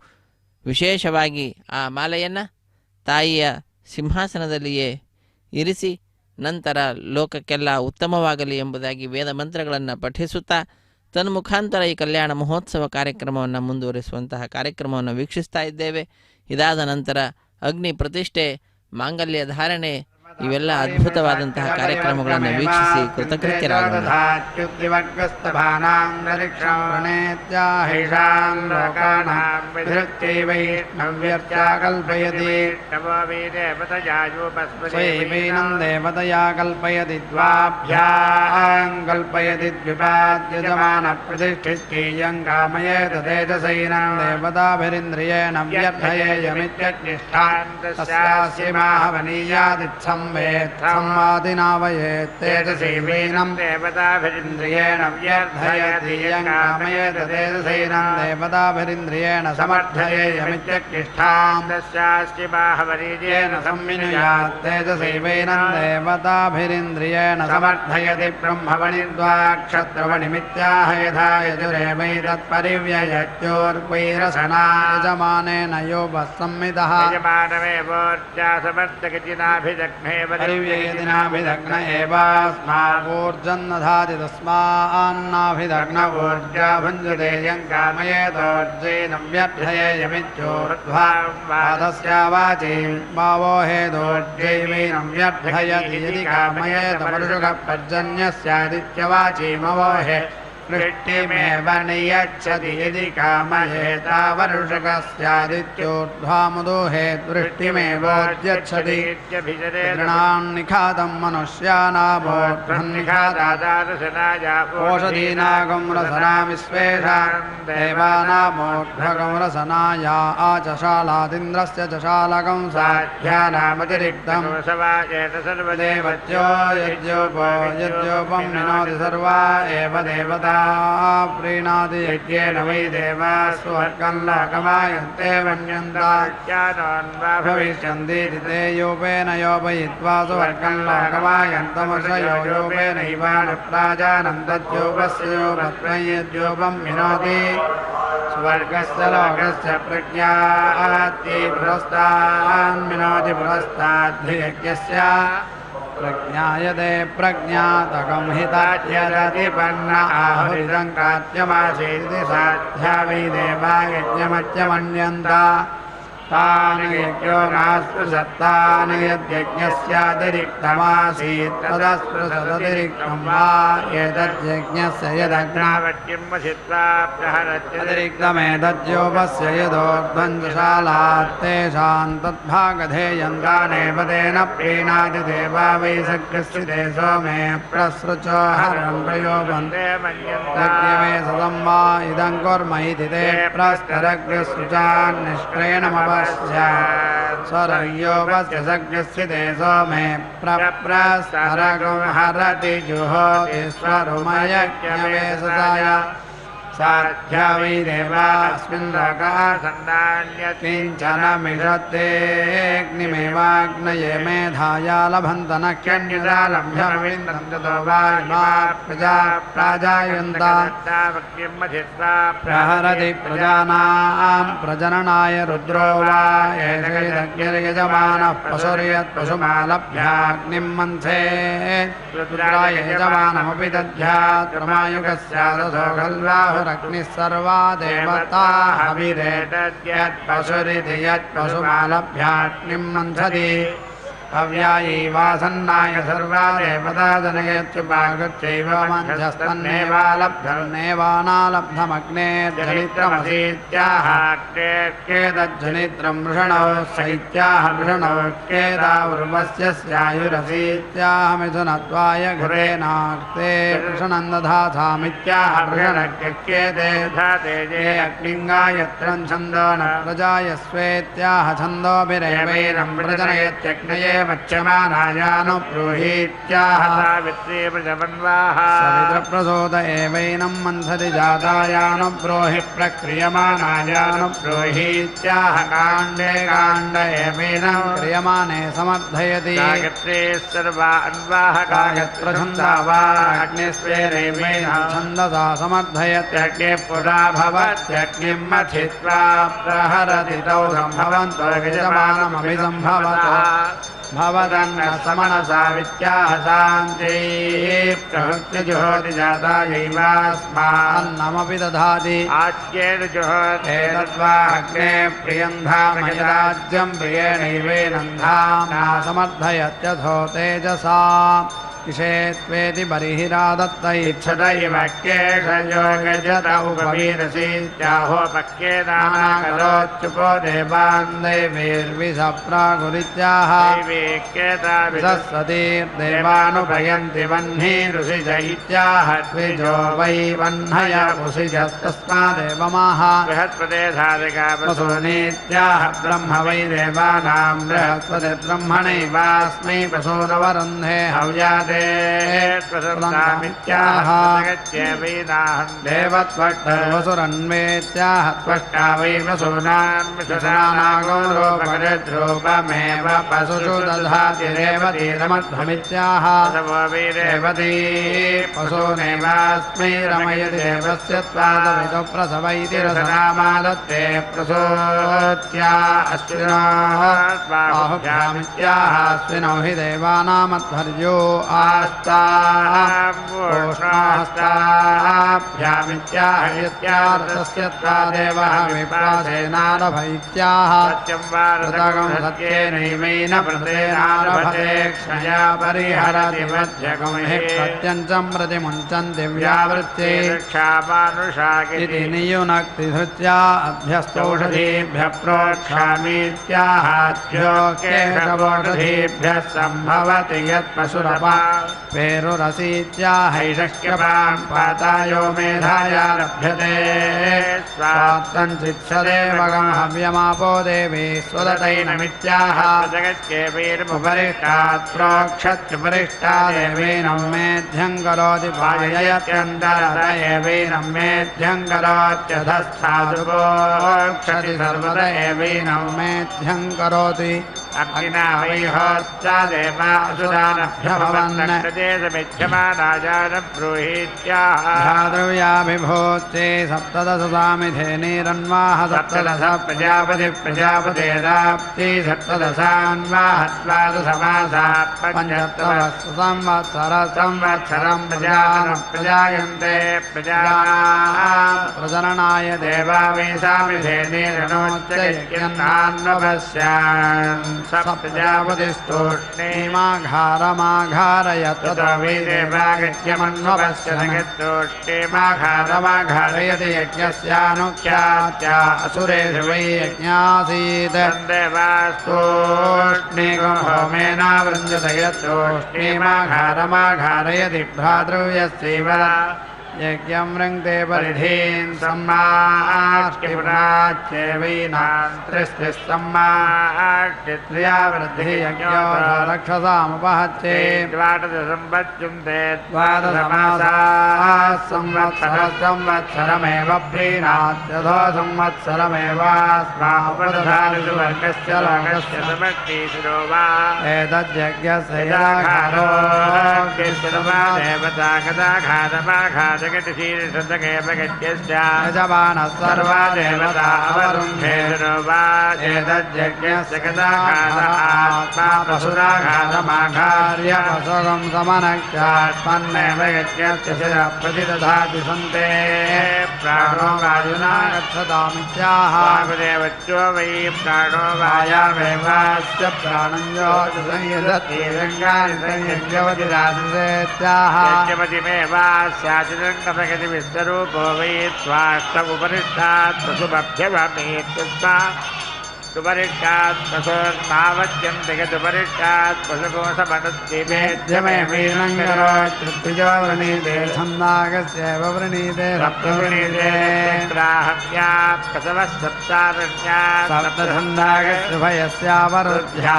ವಿಶೇಷವಾಗಿ ಆ ಮಾಲೆಯನ್ನು ತಾಯಿಯ ಸಿಂಹಾಸನದಲ್ಲಿಯೇ ಇರಿಸಿ ನಂತರ ಲೋಕಕ್ಕೆಲ್ಲ ಉತ್ತಮವಾಗಲಿ ಎಂಬುದಾಗಿ ವೇದ ಮಂತ್ರಗಳನ್ನು ಪಠಿಸುತ್ತಾ ತನ್ಮುಖಾಂತರ ಈ ಕಲ್ಯಾಣ ಮಹೋತ್ಸವ ಕಾರ್ಯಕ್ರಮವನ್ನು ಮುಂದುವರಿಸುವಂತಹ ಕಾರ್ಯಕ್ರಮವನ್ನು ವೀಕ್ಷಿಸ್ತಾ ಇದ್ದೇವೆ. ಇದಾದ ನಂತರ ಅಗ್ನಿ ಪ್ರತಿಷ್ಠೆ, ಮಾಂಗಲ್ಯ ಧಾರಣೆ, ಇವೆಲ್ಲ ಅದ್ಭುತವಾದಂತಹ ಕಾರ್ಯಕ್ರಮಗಳನ್ನು ವೀಕ್ಷಿಸಿ ಕೃತಕೃತ್ಯರಾಗೋಣ. ದೇವತಯಾ ಕಲ್ಪಯತಿ ದ್ವಾಭ್ಯಾಂ ಕಲ್ಪಯತಿ ದ್ವಿಪಾದ್ಯಜಮಾನ ಪ್ರತಿಷ್ಠಿತ್ಯಂ ಕಾಮಯೇತ ತೇಜಸೈನಂ ದೇವತಾಭಿರಿಂದ್ರಿಯೇಣ ವ್ಯರ್ಥಯೇಯಮಿತ್ಯಜ್ಞಿಷ್ಠಾನ್ ತಸ್ಯಾಸ್ಯ ಮಾಹವನೀಯಾದಿತ್ಸಂ वेत्सम्मादिनावयेत् तेजसेवैनं देवताभिरिन्द्रियेण व्यर्थयति यं कामयेत तेजसैनं देवताभिरिन्द्रियेण समर्थयेयमित्यज्ञिष्ठां तस्यास्ति बाहवरीर्येण संविनुयात् तेजसेवैनं देवताभिरिन्द्रियेण समर्थयति ब्रह्मवणिद्वाक्षत्रवणिमित्याह यथा यजुरेवैतत्परिव्ययत्योर्वैरसना यजमानेन यो वस्संमितः यजमानमेवोर्जासमर्थगतिनाभिजग्ने परिव्ययदिनाभिदग्न एवास्मावोर्जन्नधाति तस्मान्नाभिदग्न ऊर्जा भुञ्जते यं कामयेतोर्जेनं व्यर्थयेयमित्योर्ध्वादस्यावाचि भावो हेदोर्जैवेनं व्यर्थयति यदि कामयेत वर्षुकः पर्जन्यस्यादित्यवाचीमवो हे वृष्टिमेव नियच्छति यदि कामयेता वर्षकस्यादित्योर्ध्वामुदोहे वृष्टिमेवोद्यच्छति गृणान्निखातं मनुष्यानामोर्ध्वन्निखातादर्शनायापोषधीनागं रसना विश्वेषां देवानामोर्ध्वगं रसनाया आचशालादिन्द्रस्य चशालकं साध्यानामतिरिक्तं सर्वदेवत्यो यज्ञोपं विनोति सर्वा एव देवता प्रीणादि यज्ञेन वै देवाः स्वर्गं लोकमायन्ते मन्यन्ताख्यानोन्वा भविष्यन्ति ते योपेन योपयित्वा स्वर्गं लोकमायन्तमर्षयो योपेनैवानुप्राजानन्दद्योपस्य योपत्वयद्योपं विनोति स्वर्गस्य लोकस्य प्रज्ञाति पुरस्तान् विनोति पुरस्ताद्धयज्ञस्य प्रज्ञायते प्रज्ञातकं हितात्यदतिपन्न आहुरिदं कात्यमासीदिति साध्या वै देवा यज्ञमत्यमन्यन्ता तान् यज्ञो नास्पृशत्तान् यद्यज्ञस्यातिरिक्तमासीत् तदस्पृशदतिरिक्तं वा एतद्यज्ञस्य यदग्नावत्यतिरिक्तमेतद्योपस्य यदोर्ध्वञ्जशालात् तेषां तद्भागधेयं तानेव तेन प्रीणाति देवा वै सख्यस्य ते सोमे प्रसृचो हरं प्रयोपन्ते यज्ञमे सदं वा इदं कुर्म इति ते प्रस्तरग्रसृचान्निष्क्रेणमव स्वरयोपस्य सज्ञस्य ते सोमे प्रप्रस्तरगं हरति जुहोति स्वरुमयज्ञवेशसाय साध्या वै देवास्मिन् लोकः सन्दान्यत् किञ्चन मिषत्तेऽग्निमेवाग्नये मेधाया लभन्त न क्यन्यदा लभ्यमविन्दन्तो वा इमा प्रजा प्राजायन्ता प्रहरति प्रजानां प्रजननाय रुद्रो वा एषैदग्निर्यजमानः पशुर्यत्पशुमालभ्याग्निं मन्थे रुद्राय यजमानमपि दध्यात् प्रमायुगस्यादसो खल्वाहुरग्निः सर्वा देवता हविरेतद्यत्पशुरिति यत्पशुमालभ्याग्निं मन्थति अव्यायैवासन्नाय सर्वा देवता जनयत्युपागत्यैव मध्यस्तन्नेवालब्धमग्नेर्जनित्रमसीत्याह केतज्जनित्रं वृषणौ सैत्याह वृषणौ केदा उर्वस्य स्यायुरसीत्याह मिथुनत्वाय घुरेनाक्ते वृषणन्दधाथामित्याह वृषणक्यक्येते ये अग्निङ्गायत्रं छन्दो न प्रजायस्वेत्याह छन्दोभिरेवैनं प्रजनयत्यग्नये मच्यमानायानुब्रूहीत्याह सावित्री प्रजवन्वाः सवितृप्रसोद एवैनं मन्थति जातायानुब्रूहि प्रक्रियमाणायानुब्रूहीत्याह काण्डे काण्ड एवैनं क्रियमाणे समर्थयति गायत्री सर्वा अन्वाः गायत्रछन्दा वा अग्निस्वेनैवैनं छन्दसा समर्थयत्यग्निः पुरा भवत्यग्निं मथित्वा प्रहरति तौ सम्भवन्तो यजमानमभिसम्भवतो भवदन्न समनसा विद्याः शान्तिः प्रहृत्य जुहोति जातायैवास्मान्नमपि दधाति आज्ञेन जुहोति एतद्वा अग्ने प्रियन्धामयराज्यं प्रियेणैवेनं धाम्ना समर्थयत्यथो तेजसा इषेत्वेति बर्हिरादत्त इच्छत इव केशयोगजत उपवीरसीत्याहोपक्येनाकरोच्युपो देवान् दैवीर्विषप्रागुरित्याह विसस्वतीर्देवानुपयन्ति वह्नि ऋषिज इत्याह द्विजो वै वह्नय ऋषिजस्तस्मादेवमाह बृहस्पतिधादिकापसूनीत्याह ब्रह्म वै देवानां बृहस्पति ब्रह्मणैवास्मै पशूनवरुन्धे हव्यात् देवत्वष्टवसुरन्वेत्याह त्वष्टा वै वसूनान्विषानागोरोपगद्रूपमेव पशुषु दधाति रेवतीरमध्वमित्याह रेवती पशूनेवास्मै रमयति देवस्य त्वादविदो प्रसव इति रसनामादत्ते प्रसूत्या अश्विनोः बाहुभ्यामित्याह अश्विनौ हि देवानामध्वर्यो आस्ताभ्यामित्याहयत्यार्थस्य त्वादेवः विप्रासेनारभैत्याह ऋतगं सत्येनैवेन प्रतेनारभते क्षया परिहरति मध्यगुंहि प्रत्यञ्चं प्रतिमुञ्चन्ति व्यावृत्ते इति नियुनक्तिधृत्या अभ्यस्तौषधीभ्यः प्रोक्षामीत्याहाद्यो केशवौषधीभ्यः सम्भवति यत्पशुरपा पेरुरसीत्याहैषक्यपां पातायो मेधाया लभ्यते स्वात्तञ्चित्सदेवगं हव्यमापो देवी स्वदतैनमित्याह जगच्चेवीर्मुपरिष्टात् प्रोक्षत्युपरिष्टा देवीनं मेध्यं करोति पाययत्यन्तरत एवैनं मेध्यं करोत्यधस्थादुपोक्षति सर्वत एवैनं मेध्यं करोति अग्निना वैहोत्सा देवा भ्रातृव्याभिभूत्ये सप्तदशसामिधेनीरन्वाह सप्तदश प्रजापतिराप्ति सप्तदशान्वाहत्वादशमासा पञ्चत्वसंवत्सरं प्रजायन्ते प्रजननाय देवा वैशामिधेनीरणोच्चयज्ञन्नान्वपश्यान् स प्रजापतिस्तूष्णीमाघारमाघारयत् वीदेवागत्यमन्वपश्यतोष्णीमाघारमाघारयति यज्ञस्यानुख्यात्या असुरेषु वै यज्ञासीत् देवास्तूष्णीकं होमेनावृञ्जत यत्तूष्णीमाघारमाघारयति भ्रातृव्यस्यैव यज्ञं रङ्क्ते परिधीन् सम्माष्टिपुराच्चैवैनान् त्रिस्त्रिस्सम्माष्टित्र्या वृद्धिः यज्ञो रक्षसामुपहत्ये द्वादशमासाः संवत्सरमेव प्रीणात्यथो संवत्सरमेवास्मापदधातु वर्गस्य लोकस्य समष्टिशिरो वा एतद्यज्ञस्य देवता यजमानः सर्वा देवता अवरुन्धेशिरो वा एतद्यज्ञस्य गदाघातः पशुराघातमाघार्य पशुगं समनक्ष्यात्मन्नेव यज्ञस्य शिरः प्रतिदधाति सन्ते प्राणो वायुना गच्छतामित्याह वायुदेवत्यो वै प्राणो वायामेवास्य प्राणं ज्योतिसंयदति रङ्गानि संयज्ञवतिराजसेत्याह यज्ञवतिमेवास्याचिरङ्गप्रगतिविश्वरूपो वै स्वाष्ट उपरिष्टात् पशुभ्यवमेत्युक्त्वा सुपरिष्टात् पशुर्नावत्यन्ते यदुपरिष्टात् पशुकोशमनुद्दीपेद्यमे वीरङ्गरोत्युत्तिजो वृणीते छन्दागस्यैव वृणीते सप्तवृणीते प्राहव्यात् पशवः सप्तारण्यात् सप्तछन्दागस्य भयस्यावरुद्ध्या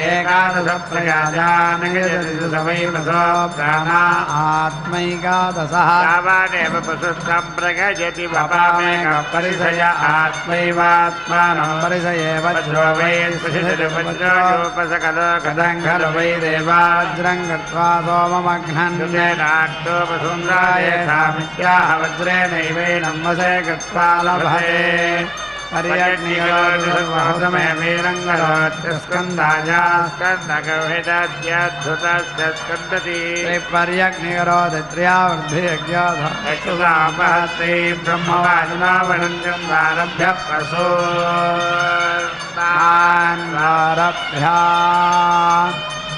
एकादशप्रयाजानगजति वै पशो प्राणा आत्मैकादशः यावानेव पशुस्सम्प्रगजति वपामेकः परिसय आत्मैवात्मानं परिसये वज्रो वै वज्रोपसकलो कदङ्घलो वै देवाज्रं गत्वा सोममघ्नन्देनाट्टोपसुन्द्रायेषामित्याह वज्रेणैवैनं वशे गत्वा लभते पर्यग्निरोधमे वीरङ्गरोत्यस्कन्दायास्कन्दगविदद्यद्धुतस्य स्कन्दति पर्यग्निरोधत्र्यावृद्धियज्ञोधक्षुसापहस्ते ब्रह्मवादिना वणञ्जन्दारभ्य पशोन्वारभ्या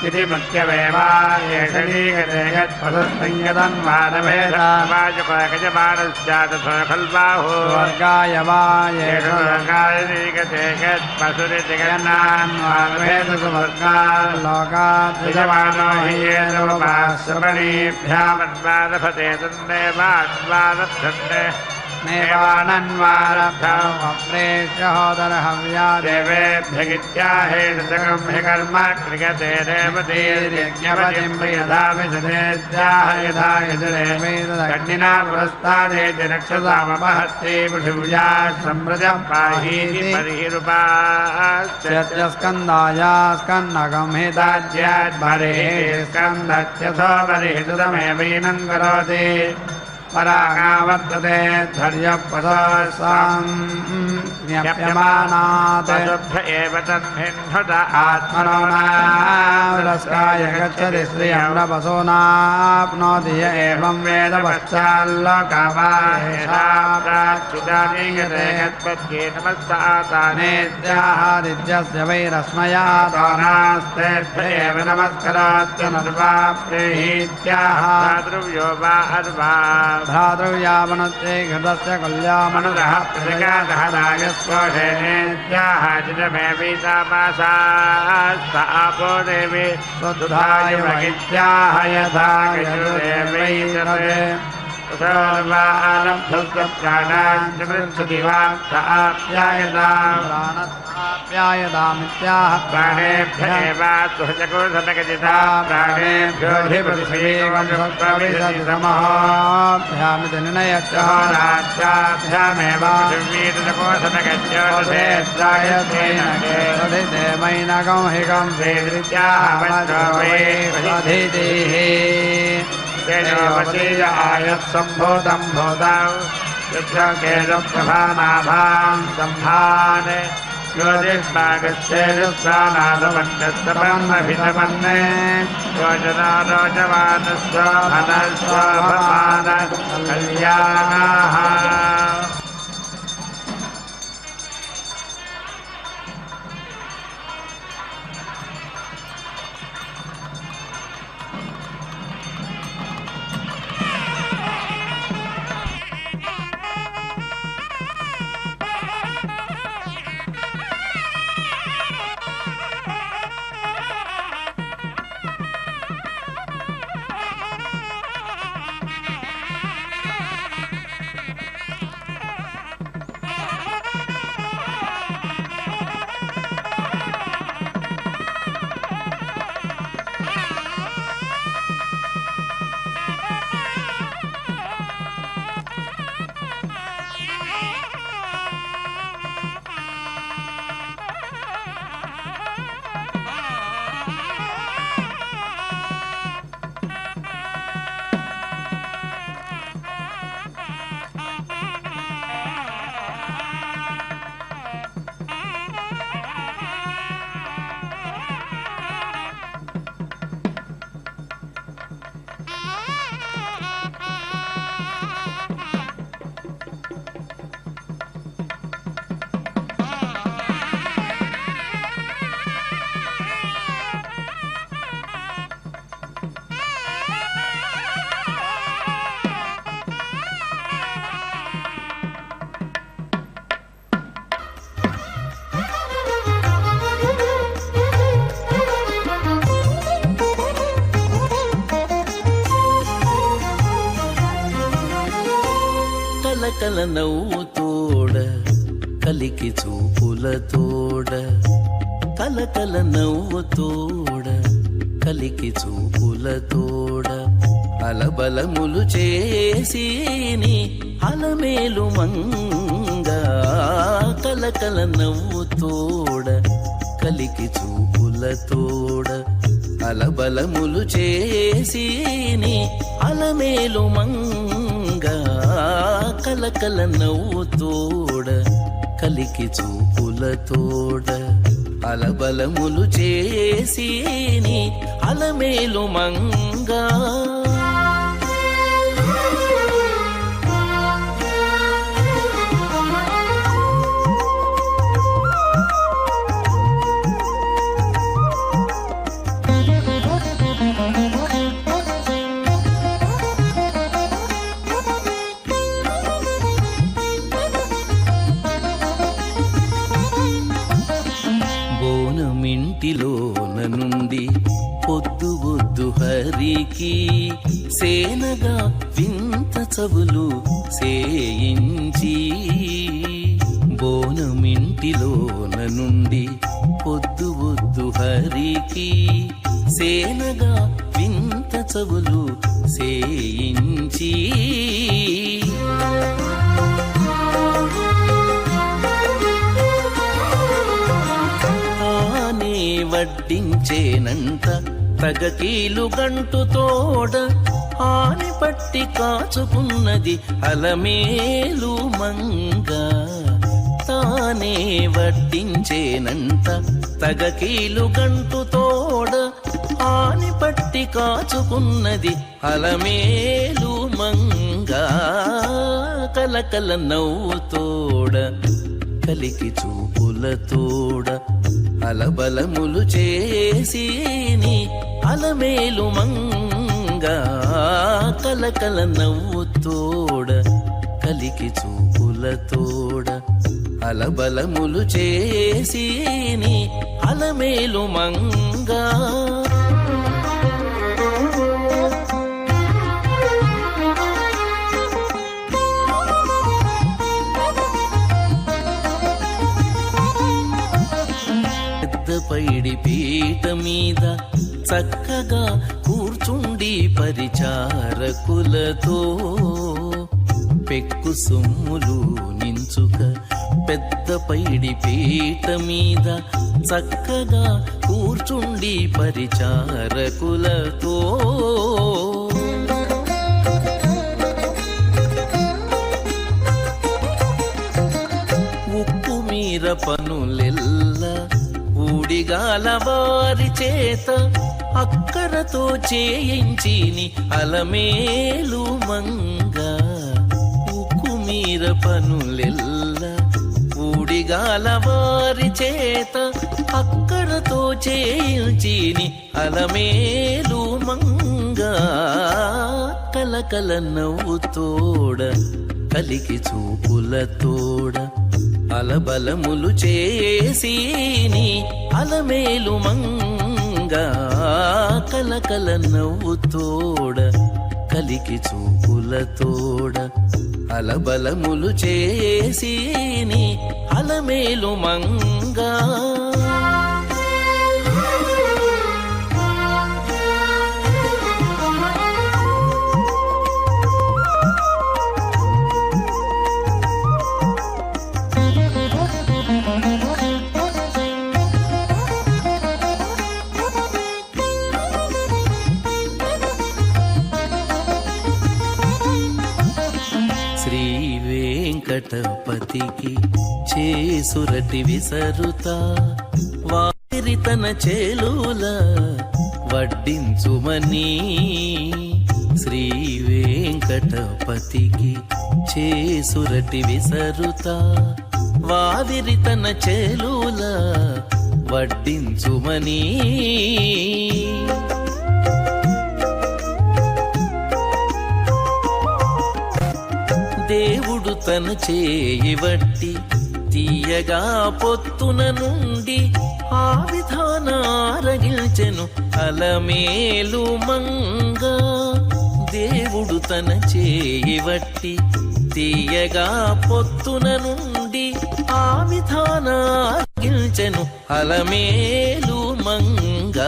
इति मुख्यमेवा येषणीगते यत्पशुसंयतन्वारभेदावाचकजमानस्यातखल्बाहो वर्गाय वा येषुर्गायनीगते यत्पशुरिति गन्नान्वारभेदसुवर्गाल्लोकात् यजमानो हि येनोपाश्रमणीभ्यामन्वारभते तन्नेवान्वारभ्यन्ते नेवानन्वारभ्यप्रेष्यहोदरहव्या देवेभ्यगित्याहेण कर्म क्रियते देवतेर्यज्ञपतिं प्रियधाविसदेत्याह यथा यजरेवेदग्निना पुरस्तादेति रक्षसामपहत्ते पृथिव्या सम्प्रजं पाहीति परिहिरुपाश्च स्कन्दाया स्कन्नकं हिताज्याद्भरे स्कन्दत्यथो परिहितुतमेवैनं करोति परागावर्तते धैर्यपथसाम्यप्यमानात् एव तद्भिन्नुत आत्मनो नावरस्काय गच्छति श्रियं नपसो नाप्नोति य एवं वेद पश्चाल्लोकावाहेषाप्राच्युतानीयते यत्पद्ये नमस्तातानेत्याहादित्यस्य वैरस्मया तानास्तेभ्य एव नमस्करात्य नर्वा प्रेहीत्याह द्रव्यो वा अर्वा भ्रातृव्यामनत्ते घटस्य कल्यामनुरः प्रतिगातः रागस्वशेनेत्याह चिरमे वीतामासास्त आपो देवी स्वदुधाय वगित्याह यथा यजुर्देवैतते सर्वारब्धस्य प्राणान् पृच्छति वाप्यायतामित्याह प्राणेभ्य एवात्सुहचकोषमगजिता प्राणेभ्योऽधिपतिशेकप्रविशति समहोऽभ्यामिति निर्णयश्च होराभ्यामेव पृथिवीर्नकोषमगज्योषेत्रायतेन हिकं सेदृत्याह वज्रो वै स्वधितिः तेजोवशीय आयत्सम्भूतं भूतं युद्धकेशप्रभानाभां सम्भाने ज्योतिष्मागच्छेजस्वानादमण्डस्तपन्नभितपन्ने योजना रोचमानस्वभनस्वभमान कल्याणाः కలకల నవ్వుతోడ కలికి చూపులతోడ కలకల నవ్వుతోడ కలికి చూపులతోడ అలబలములు చేసిని అలమేలు మంగ కలకల నవ్వుతోడ కలికి చూపులతోడ అలబలములు చేసిని అలమేలు మంగ కలకల నవ్వుతోడ కలికి చూపులతోడ అలబలములు చేసిని అలమేలు మంగ బోనమింటిలోన నుండి పొద్దు వద్దు హరికి సేనగా వింత చవులు సేయించి బోనమింటిలోన నుండి పొద్దు వద్దు హరికి సేనగా వింత చవులు సేయించి వడ్డించేనంట తగకీలు గంటు తోడ ఆని పట్టి కాచుకున్నది అలమేలు మంగ తానే వడ్డించేనంట తగకీలు గంటు తోడ ఆని పట్టి కాచుకున్నది అలమేలు మంగ కలకల నవ్వుతోడ కలికి చూపులతోడ అలబలములు చేసిని అలమేలు మంగ కలకల నవ్వుతోడ కలికి చూపులతోడ అలబలములు చేసిని అలమేలు మంగ పైడి పీట మీద చక్కగా కూర్చుండి పరిచారకులతో పెక్కు సొమ్ములు నించుక పెద్ద పైడి పీట మీద చక్కగా కూర్చుండి పరిచారకులతో ఉప్పు మీర పనులెల్లా ఊడిగాల వారి చేత అక్కరతో చేయించిని అలమేలు మంగ ఉక్కు మీర పనులెల్ల ఊడిగాల వారి చేత అక్కరతో చేయించిని అలమేలు మంగ కలకల నవ్వుతోడ కలికి చూపులతోడ అలబలములు చేసిని అలమేలు మంగ కలకల నవ్వుతోడ కలికి చూపులతోడ అలబలములు చేసిని అలమేలు మంగ వెంకటపతికి చేసురటి విసరుతా వారి తన చేలుల వడ్డించుమని శ్రీ వెంకటపతికి చేసురటి విసరుతా వావిరి తన చేలుల వడ్డించుమని దేవుడు తన చేయి వట్టి తీయగా పొత్తున నుండి ఆ విధాన ఆరగిల్చెను అలమేలు మంగ దేవుడు తన చేయి వట్టి తీయగా పొత్తున నుండి ఆ విధాన గిల్చెను అలమేలు మంగా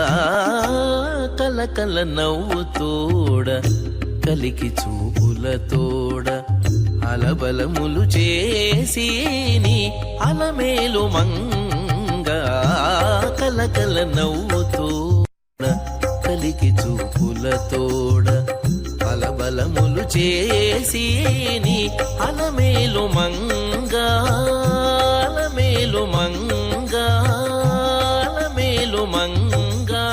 కలకల నవ్వుతోడ కలికి చూపులతోడ అలబలములు చేసి అలమేలు మంగా కలకల నవ్వుతోడ కలికి చూపులతోడ అలబలములు చేసి అలమేలు మంగా అలమేలు మంగా అలమేలు మంగా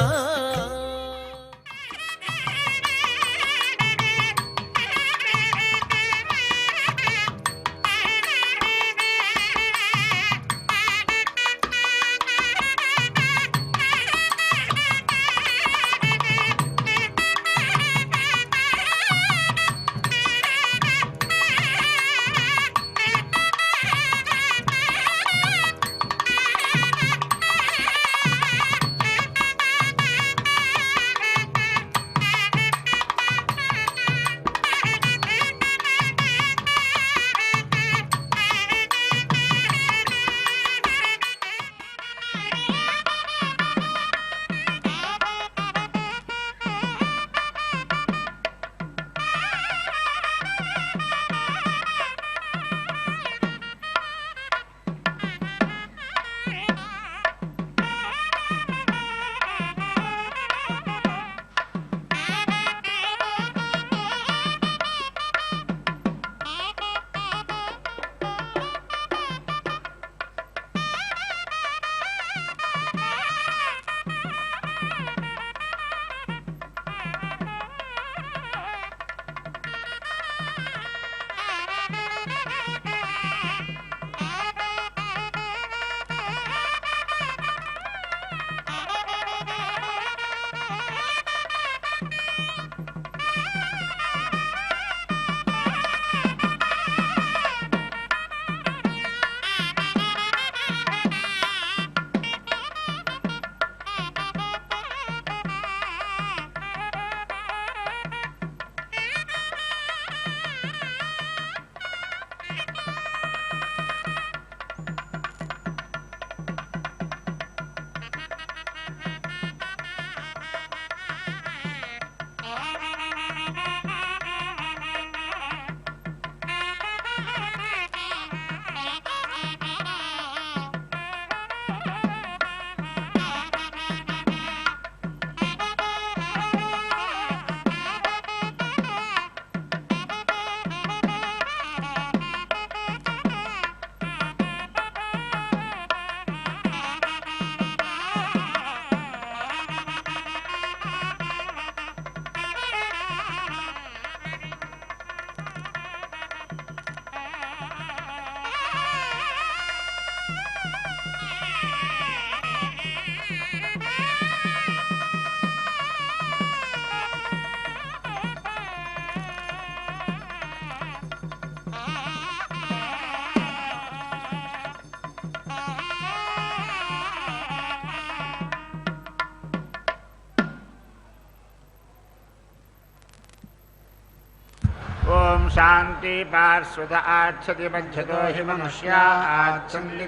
ఓం శాంతి పార్శ్వద ఆచ్చతి మధ్యతో హి మనుష్యా ఆచ్చంది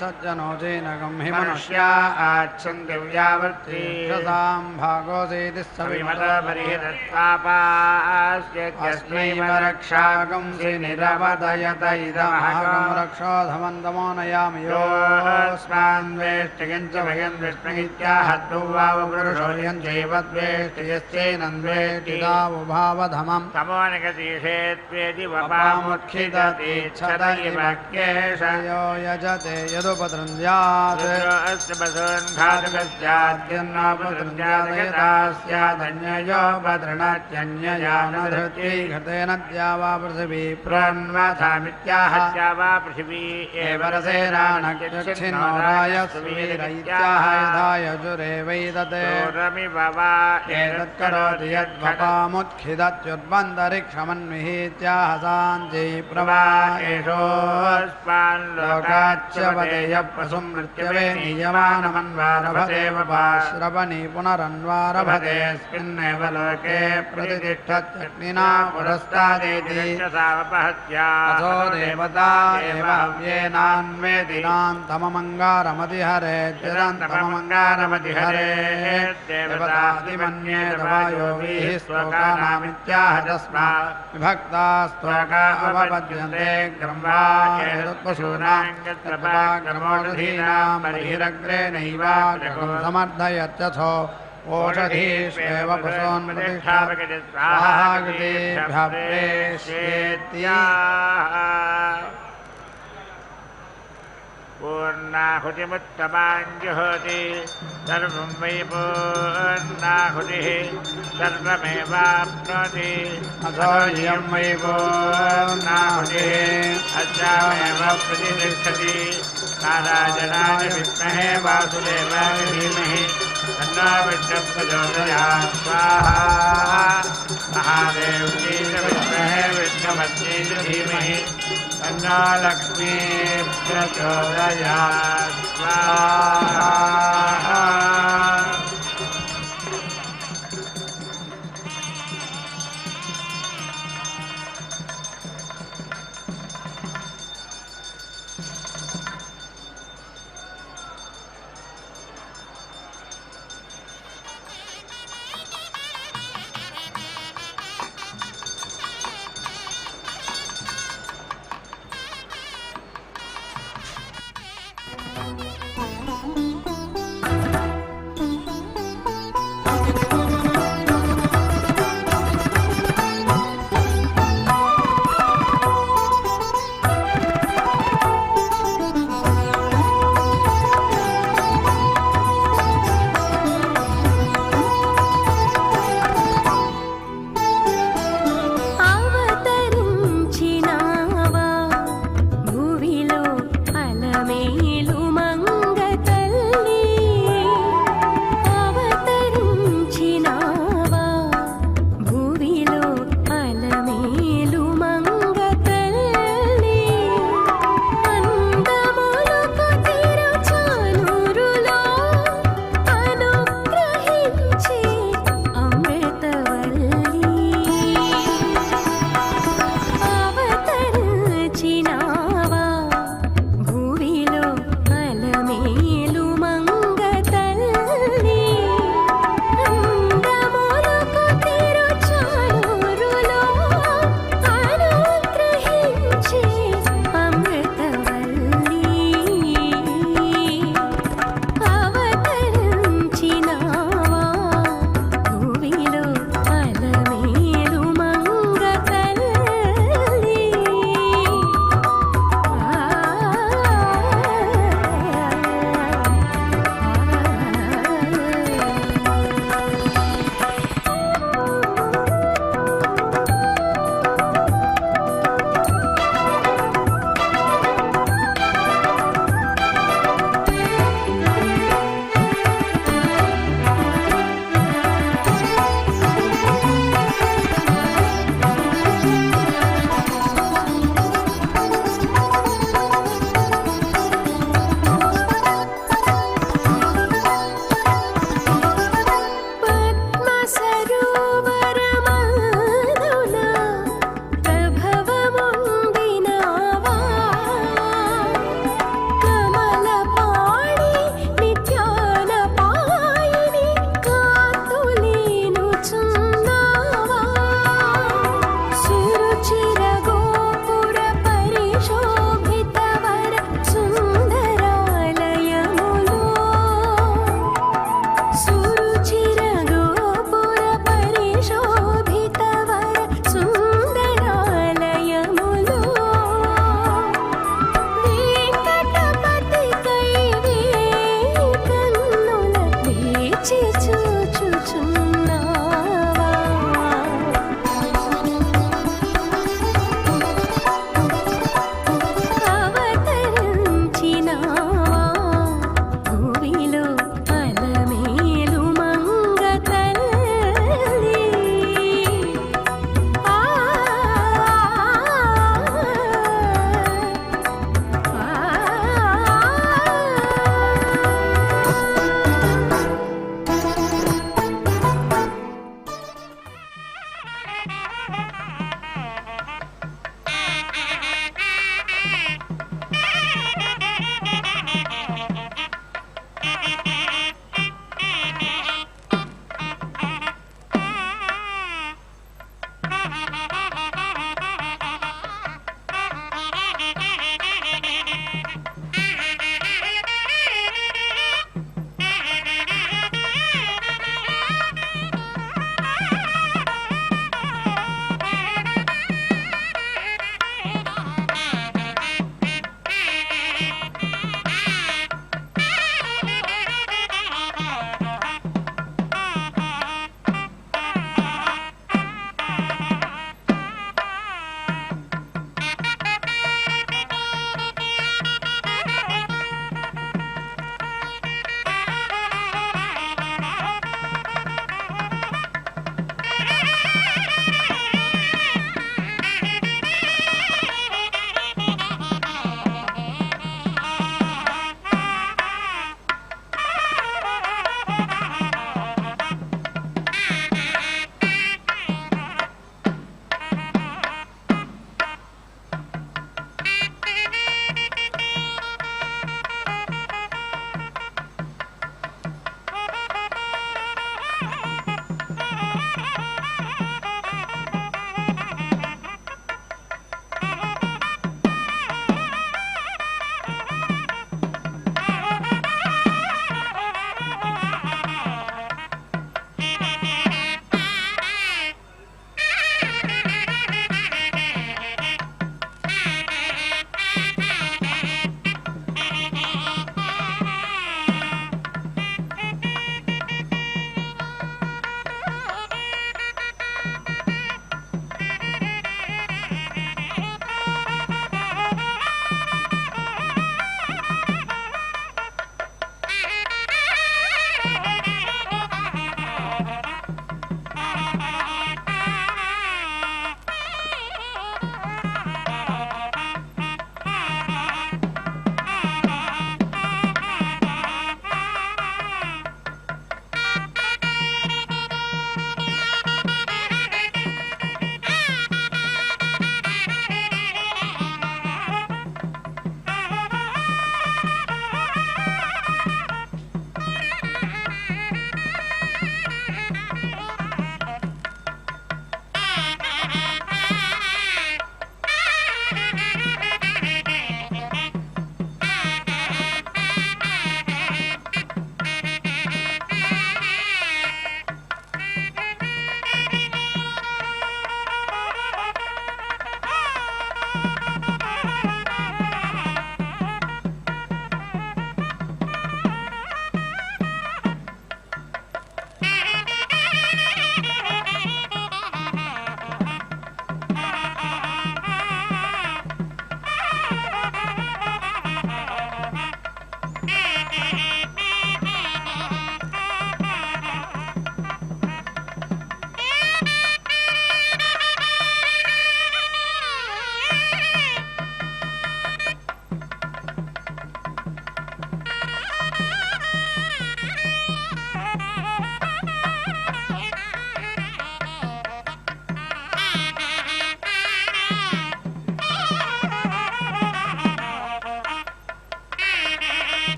సజ్జనోజేనగం హి మనుష్యా ఆచ్చంది వ్యావర్తి మనుష్యాం భాగోసేతి విమత పరిహితత్వాపాస్యస్మై రక్షాగం శ్రీ నిరవదయత ఇదమహం రక్షోధమంతమో నయామి యోస్మాన్ వేష్టియం చ భయం విష్ణుగిత్యాహద్దువావపురుషోయం చైవ ద్వేష్టి యస్యైనం ద్వేష్టి తావుభావధమం తమోనిగతీషేత్వేది వపాముఖిదతీచ్ఛత ఇవ కేశయో యజతే యదుపతృంద్యాత్ ఘృతేన ద్యావా పృథివీ ప్రోన్వథామిత్యాహత్యా వా పృథివీ ఏవ రసేనానక్షిన్నో రాయస్వీరైత్యాహ యథా యజురేవైదతే రమివ వా ఏతత్కరోతి యద్భపాముత్ఖిదత్యుద్వంతరిక్ష लोकमन्विहीत्याहसाञ्जै प्रवाहेशोऽस्मान् लोकाच्च वदेय प्रसुमृत्यवे नियमानमन्वारभतेव श्रवणी पुनरन्वारभतेऽस्मिन्नेव लोके प्रतिष्ठत्यग्निना पुरस्तादेति अथो देवता एव हव्येनान्वेदिनान्तममङ्गारमतिहरे चिरन्तममङ्गारमतिहरे देवतादिमन्ये दवायो वीः श्लोकानामित्याह तस्मात् विभक्ता श्लोका अवपद्यन्ते ग्रह्वाहेतुत्पशूनां गत्प्रपाग्रमोषधीनां बहिरग्रे नैवाग्रगं समर्थयत्यथो ओषधीष्वेव पशून्प्रतिष्ठापकृतिस्वाहाकृतिभ्यः प्रेष्येत्या पूर्णाहुतिमुत्तमाञ्जुहोति सर्वं वै पूर्णाहुतिः सर्वमेवाप्नोति अथो इयं वै पूर्णाहुतिः अस्यामेव प्रतिष्ठति नारायणाय विद्महे वासुदेवाय धीमहि तन्नो विष्णुः प्रचोदयात् स्वाहा महादेव्यै च विद्महे विष्णुपत्न्यै च धीमहि तन्नो लक्ष्मीः प्रचोदयात् स्वाहा అవతరించినావా భూవిలో అలమేలు మంగ